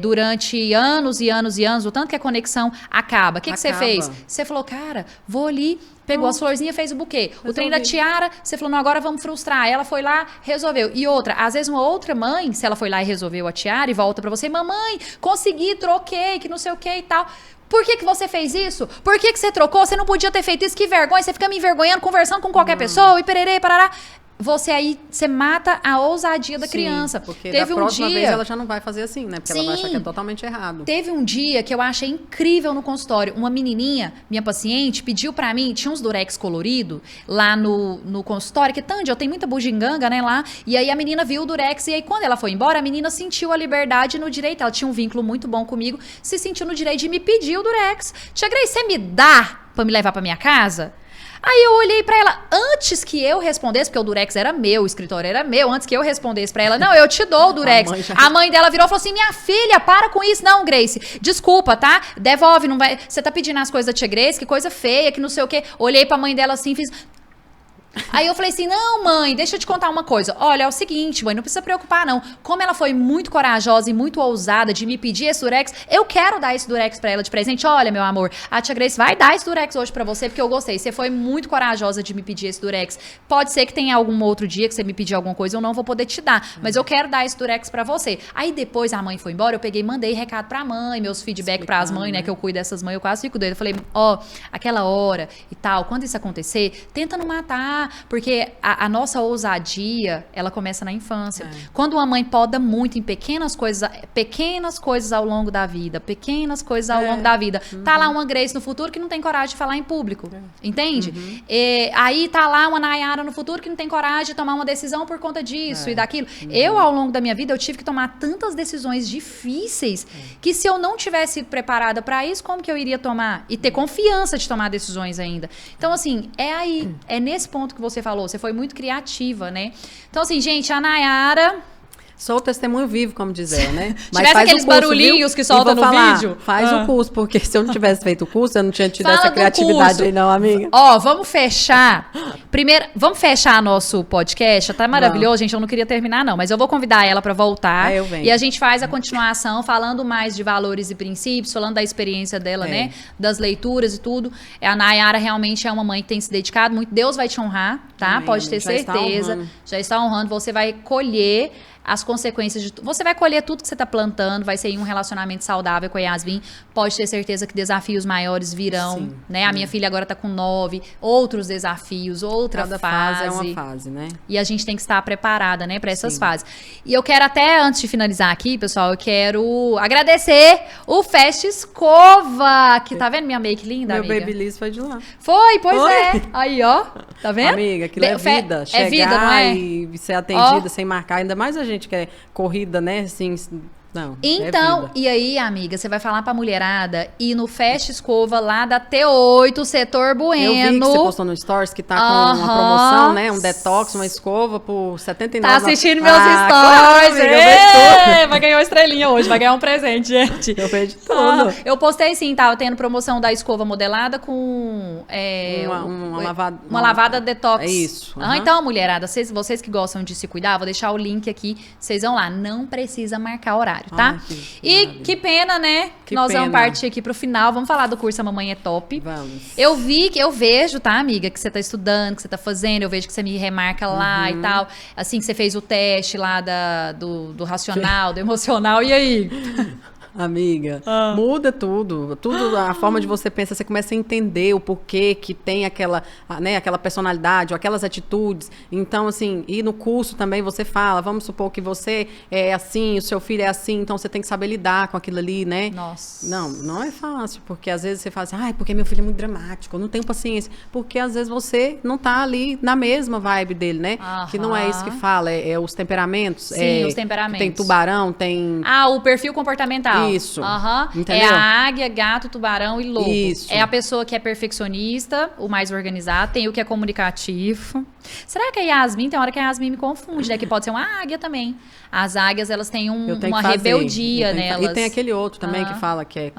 durante anos e anos e anos, o tanto que a conexão acaba. O que você fez? Você falou, cara, vou ali, pegou as florzinhas, fez o buquê. O trem da tiara, você falou, não, agora vamos frustrar. Ela foi lá, resolveu. E outra, às vezes uma outra mãe, se ela foi lá e resolveu a tiara e volta pra você, mamãe, consegui, troquei, que não sei o que e tal. Por que você fez isso? Por que você trocou? Você não podia ter feito isso, que vergonha. Você fica me envergonhando, conversando com qualquer pessoa e pererê, parará. Você mata a ousadia da criança. Porque teve da próxima vez ela já não vai fazer assim, né? Porque ela vai achar que é totalmente errado. Teve um dia que eu achei incrível no consultório. Uma menininha, minha paciente, pediu pra mim, tinha uns durex colorido lá no consultório, que Tandy, eu tenho muita bugiganga, né, lá. E aí a menina viu o durex e aí quando ela foi embora, a menina sentiu a liberdade no direito. Ela tinha um vínculo muito bom comigo, se sentiu no direito de me pedir o durex. Tia Grace, você me dá pra me levar pra minha casa? Aí eu olhei pra ela, antes que eu respondesse, porque o durex era meu, o escritório era meu, antes que eu respondesse pra ela, não, eu te dou o durex. A mãe dela virou e falou assim, minha filha, para com isso. Não, Grace, desculpa, tá? Devolve, não vai... Você tá pedindo as coisas da tia Grace, que coisa feia, que não sei o quê. Olhei pra mãe dela assim, fiz... Aí eu falei assim, não mãe, deixa eu te contar uma coisa. Olha, é o seguinte, mãe, não precisa preocupar não. Como ela foi muito corajosa e muito ousada de me pedir esse durex, eu quero dar esse durex pra ela de presente. Olha, meu amor, a tia Grace vai dar esse durex hoje pra você, porque eu gostei. Você foi muito corajosa de me pedir esse durex. Pode ser que tenha algum outro dia que você me pedir alguma coisa, eu não vou poder te dar. Mas eu quero dar esse durex pra você. Aí depois a mãe foi embora, eu peguei e mandei recado pra mãe, meus feedback pras mães, né, que eu cuido dessas mães, eu quase fico doida. Eu falei, aquela hora e tal, quando isso acontecer, tenta não matar, porque a nossa ousadia, ela começa na infância. Quando uma mãe poda muito em pequenas coisas ao longo da vida, tá lá uma Grace no futuro que não tem coragem de falar em público, entende? Aí tá lá uma Nayara no futuro que não tem coragem de tomar uma decisão por conta disso e daquilo. Eu, ao longo da minha vida, eu tive que tomar tantas decisões difíceis que se eu não tivesse sido preparada pra isso, como que eu iria tomar? E ter confiança de tomar decisões ainda. Então, assim, é nesse ponto que você falou. Você foi muito criativa, né? Então, assim, gente, a Nayara... Sou testemunho vivo, como diz ela, né? Mas tivesse aqueles curso, barulhinhos que solta no vídeo. Faz o curso, porque se eu não tivesse feito o curso, eu não tinha tido essa criatividade aí não, amiga. Vamos fechar. Primeiro, vamos fechar nosso podcast. Tá maravilhoso, gente. Eu não queria terminar, não. Mas eu vou convidar ela para voltar. Eu venho. E a gente faz a continuação, falando mais de valores e princípios, falando da experiência dela, né? Das leituras e tudo. A Nayara realmente é uma mãe que tem se dedicado muito. Deus vai te honrar, tá? Pode ter certeza. Já está honrando. Você vai colher as consequências de... Você vai colher tudo que você está plantando, vai ser um relacionamento saudável com a Yasmin. Pode ter certeza que desafios maiores virão, né? A minha filha agora está com 9, outros desafios, outra Cada fase. É uma fase, né? E a gente tem que estar preparada, né, para essas fases. E eu quero até, antes de finalizar aqui, pessoal, eu quero agradecer o Fest Escova, que tá vendo minha make linda, Meu amiga? Babyliss foi de lá. Foi, é. Aí, ó, tá vendo? Amiga, aquilo é vida. Chegar vida, não é? E ser atendida sem marcar, ainda mais a gente que é corrida, né, assim... Não, então, e aí, amiga, você vai falar pra mulherada ir no Fest Escova lá da T8, setor Bueno. Eu vi que você postou no Stories que tá com uma promoção, né? Um detox, uma escova por R$79. Tá assistindo meus stories. Claro, amiga, vai ganhar uma estrelinha hoje, vai ganhar um presente, gente. Eu vejo tudo. Eu postei sim, tava tendo promoção da escova modelada com uma lavada detox. É isso. Então, mulherada, vocês que gostam de se cuidar, vou deixar o link aqui, vocês vão lá. Não precisa marcar horário, tá? Que pena, né? Que nós vamos partir aqui pro final. Vamos falar do curso A Mamãe é Top. Vamos. Eu vejo, tá, amiga, que você tá estudando, que você tá fazendo, eu vejo que você me remarca lá e tal. Assim que você fez o teste lá do racional, do emocional, e aí? Amiga, muda tudo. Tudo, a forma de você pensar, você começa a entender o porquê que tem aquela personalidade ou aquelas atitudes. Então, assim, e no curso também você fala, vamos supor que você é assim, o seu filho é assim, então você tem que saber lidar com aquilo ali, né? Nossa. Não é fácil, porque às vezes você fala assim, porque meu filho é muito dramático, eu não tenho paciência. Porque às vezes você não tá ali na mesma vibe dele, né? Que não é isso que fala, é os temperamentos. Sim, os temperamentos. Tem tubarão, tem... o perfil comportamental. Isso. É a águia, gato, tubarão e lobo. Isso. É a pessoa que é perfeccionista, o mais organizado, tem o que é comunicativo. Será que a Yasmin, tem hora que a Yasmin me confunde, né? Que pode ser uma águia também. As águias, elas têm uma rebeldia nelas. E tem aquele outro também que fala que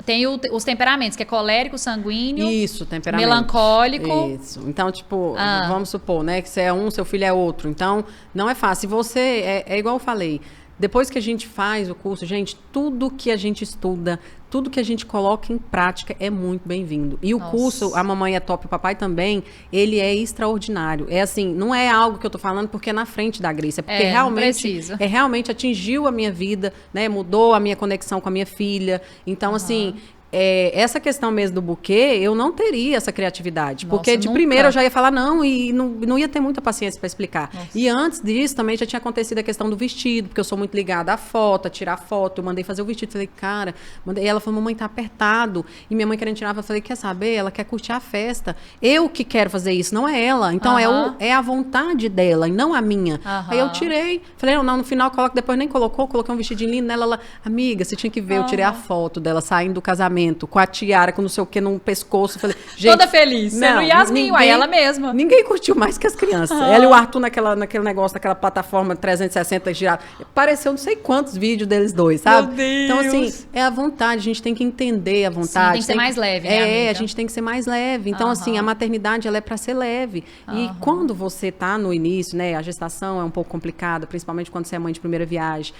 tem os temperamentos, que é colérico, sanguíneo. Isso, temperamento. Melancólico. Isso. Então, tipo, vamos supor, né? Que você é um, seu filho é outro. Então, não é fácil. Você, é igual eu falei, Depois que a gente faz o curso, gente, tudo que a gente estuda, tudo que a gente coloca em prática é muito bem-vindo. E o curso, A Mamãe é Top, o Papai também, ele é extraordinário. É assim, não é algo que eu tô falando porque é na frente da Grace, é porque realmente atingiu a minha vida, né? Mudou a minha conexão com a minha filha. Então, assim... essa questão mesmo do buquê, eu não teria essa criatividade. Nossa, porque de primeira eu já ia falar não e não ia ter muita paciência para explicar. Nossa. E antes disso também já tinha acontecido a questão do vestido, porque eu sou muito ligada à foto, a tirar foto. Eu mandei fazer o vestido, falei, cara... E ela falou, mamãe, tá apertado. E minha mãe querendo tirar, eu falei, quer saber? Ela quer curtir a festa. Eu que quero fazer isso, não é ela. Então é a vontade dela e não a minha. Aí eu tirei. Falei, não, no final coloca, depois nem coloquei um vestidinho lindo nela. Ela, amiga, você tinha que ver, eu tirei a foto dela saindo do casamento, com a tiara, com não sei o que, no pescoço. Falei, gente, toda feliz, sendo Yasmin, ela mesma. Ninguém curtiu mais que as crianças. Ela e o Arthur naquele negócio, naquela plataforma 360 girada. Pareceu não sei quantos vídeos deles dois, sabe? Meu Deus. Então, assim, é a vontade, a gente tem que entender a vontade. Sim, tem que ser mais leve, né, amiga? A gente tem que ser mais leve. Então, assim, a maternidade, ela é para ser leve. E quando você tá no início, né, a gestação é um pouco complicada, principalmente quando você é mãe de primeira viagem,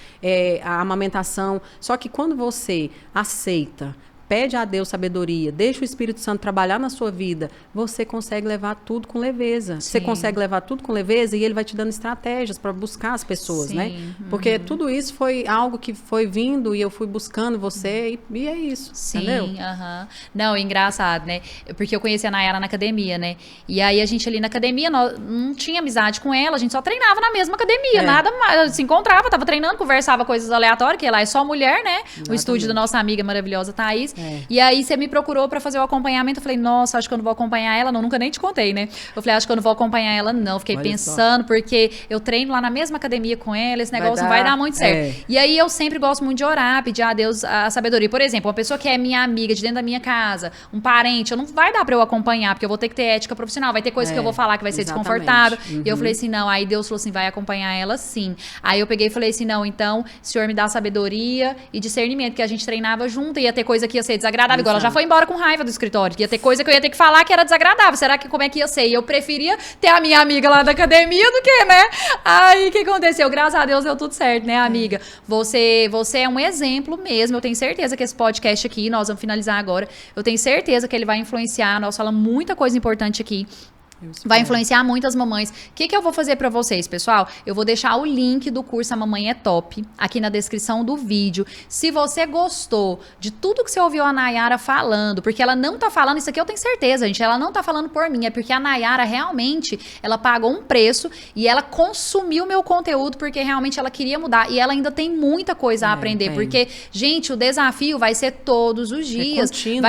a amamentação. Só que quando você aceita, pede a Deus sabedoria, deixa o Espírito Santo trabalhar na sua vida, você consegue levar tudo com leveza. Sim. Você consegue levar tudo com leveza e ele vai te dando estratégias para buscar as pessoas, né? Porque tudo isso foi algo que foi vindo e eu fui buscando você e é isso, entendeu? Não, engraçado, né? Porque eu conheci a Nayara na academia, né? E aí a gente ali na academia, não tinha amizade com ela, a gente só treinava na mesma academia, nada mais, se encontrava, tava treinando, conversava coisas aleatórias, que lá é só mulher, né? Exatamente. O estúdio da nossa amiga maravilhosa Thaís. E aí você me procurou pra fazer o acompanhamento. Eu falei, nossa, acho que eu não vou acompanhar ela. Não, nunca nem te contei, né? Eu falei, acho que eu não vou acompanhar ela, não. Fiquei pensando, porque eu treino lá na mesma academia com ela, esse negócio não vai dar muito certo. E aí eu sempre gosto muito de orar, pedir a Deus a sabedoria. Por exemplo, uma pessoa que é minha amiga de dentro da minha casa, um parente, não vai dar pra eu acompanhar, porque eu vou ter que ter ética profissional. Vai ter coisa que eu vou falar que vai ser desconfortável. E eu falei assim, não. Aí Deus falou assim, vai acompanhar ela sim. Aí eu peguei e falei assim, não, então, o Senhor me dá sabedoria e discernimento, que a gente treinava junto, ia ter coisa que ia ser desagradável. Igual ela já foi embora com raiva do escritório, que ia ter coisa que eu ia ter que falar que era desagradável. Será que como é que ia ser? E eu preferia ter a minha amiga lá da academia do que, né? Aí o que aconteceu? Graças a Deus deu tudo certo, né, amiga? Você é um exemplo mesmo. Eu tenho certeza que esse podcast aqui, nós vamos finalizar agora, eu tenho certeza que ele vai influenciar. Nós falamos muita coisa importante aqui. Vai influenciar muitas mamães. O que eu vou fazer pra vocês, pessoal? Eu vou deixar o link do curso A Mamãe é Top aqui na descrição do vídeo. Se você gostou de tudo que você ouviu a Nayara falando, porque ela não tá falando, isso aqui eu tenho certeza, gente, ela não tá falando por mim, é porque a Nayara realmente, ela pagou um preço e ela consumiu meu conteúdo porque realmente ela queria mudar e ela ainda tem muita coisa a aprender, porque, gente, o desafio vai ser todos os dias, contínuo,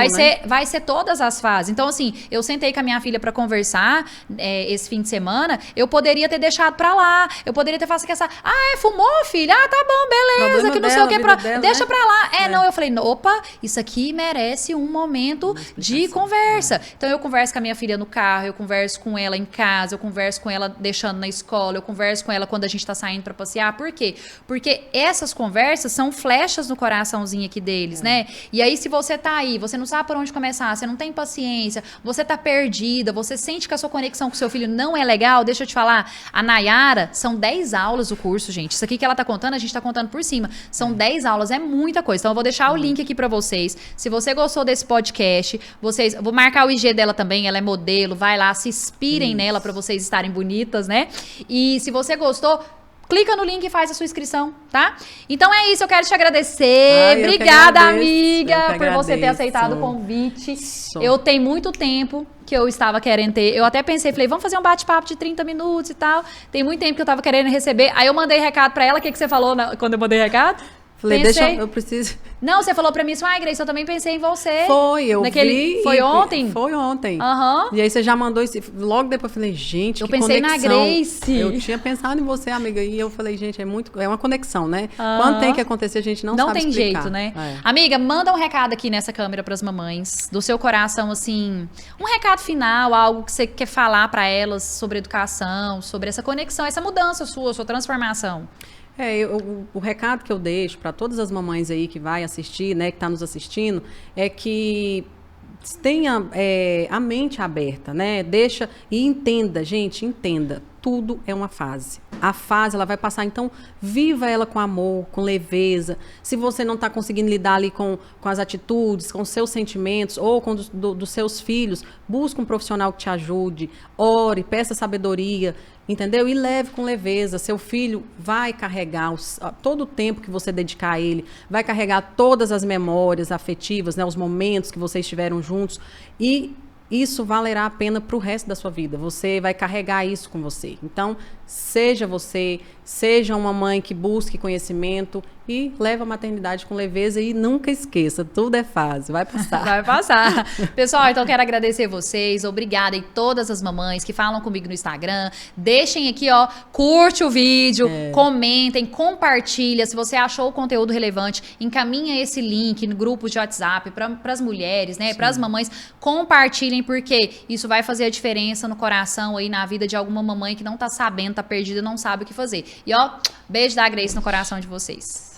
vai ser todas as fases. Então, assim, eu sentei com a minha filha pra conversar esse fim de semana, eu poderia ter deixado pra lá, eu poderia ter falado assim, fumou, filha? Ah, tá bom, beleza, que não sei o que, deixa pra lá. Não, eu falei, opa, isso aqui merece um momento de conversa. Então eu converso com a minha filha no carro, eu converso com ela em casa, eu converso com ela deixando na escola, eu converso com ela quando a gente tá saindo pra passear. Por quê? Porque essas conversas são flechas no coraçãozinho aqui deles, né? E aí se você tá aí, você não sabe por onde começar, você não tem paciência, você tá perdida, você sente que a sua conexão com seu filho não é legal, deixa eu te falar, a Nayara, são 10 aulas o curso, gente. Isso aqui que ela tá contando, a gente tá contando por cima. São 10 aulas, é muita coisa. Então eu vou deixar o link aqui pra vocês. Se você gostou desse podcast, vou marcar o IG dela também, ela é modelo, vai lá, se inspirem nela pra vocês estarem bonitas, né? E se você gostou, clica no link e faz a sua inscrição, tá? Então é isso, eu quero te agradecer. Obrigada, amiga, por você ter aceitado o convite. Eu tenho muito tempo que eu estava querendo ter. Eu até pensei, falei, vamos fazer um bate-papo de 30 minutos e tal. Tem muito tempo que eu tava querendo receber. Aí eu mandei recado pra ela. O que você falou quando eu mandei recado? Falei, deixa eu preciso... Não, você falou pra mim assim, Grace, eu também pensei em você. Vi. Foi ontem? Foi ontem. E aí você já mandou isso. Logo depois eu falei, gente, eu pensei conexão. Na Grace. Eu tinha pensado em você, amiga. E eu falei, gente, é uma conexão, né? Quando tem que acontecer, a gente não sabe explicar. Não tem jeito, né? Amiga, manda um recado aqui nessa câmera pras mamães. Do seu coração, assim, um recado final, algo que você quer falar pra elas sobre educação, sobre essa conexão, essa mudança sua transformação. O recado que eu deixo para todas as mamães aí que vai assistir, né, que está nos assistindo, é que tenha a mente aberta, né? Deixa e entenda, gente, entenda. tudo é uma fase. A fase, ela vai passar, então, viva ela com amor, com leveza. Se você não está conseguindo lidar ali com as atitudes, com os seus sentimentos, ou com dos seus filhos, busque um profissional que te ajude, ore, peça sabedoria, entendeu? E leve com leveza. Seu filho vai carregar todo o tempo que você dedicar a ele, vai carregar todas as memórias afetivas, né, os momentos que vocês estiveram juntos, e isso valerá a pena para o resto da sua vida. Você vai carregar isso com você. Então, seja você, seja uma mãe que busque conhecimento e leve a maternidade com leveza e nunca esqueça, tudo é fase, vai passar. Vai passar. Pessoal, então quero agradecer vocês, obrigada e todas as mamães que falam comigo no Instagram. Deixem aqui, ó, curte o vídeo, comentem, compartilha. Se você achou o conteúdo relevante, encaminha esse link no grupo de WhatsApp para as mulheres, né, para as mamães. Compartilhem, porque isso vai fazer a diferença no coração aí, na vida de alguma mamãe que não tá sabendo, tá perdida, não sabe o que fazer. E ó, beijo da Grace no coração de vocês.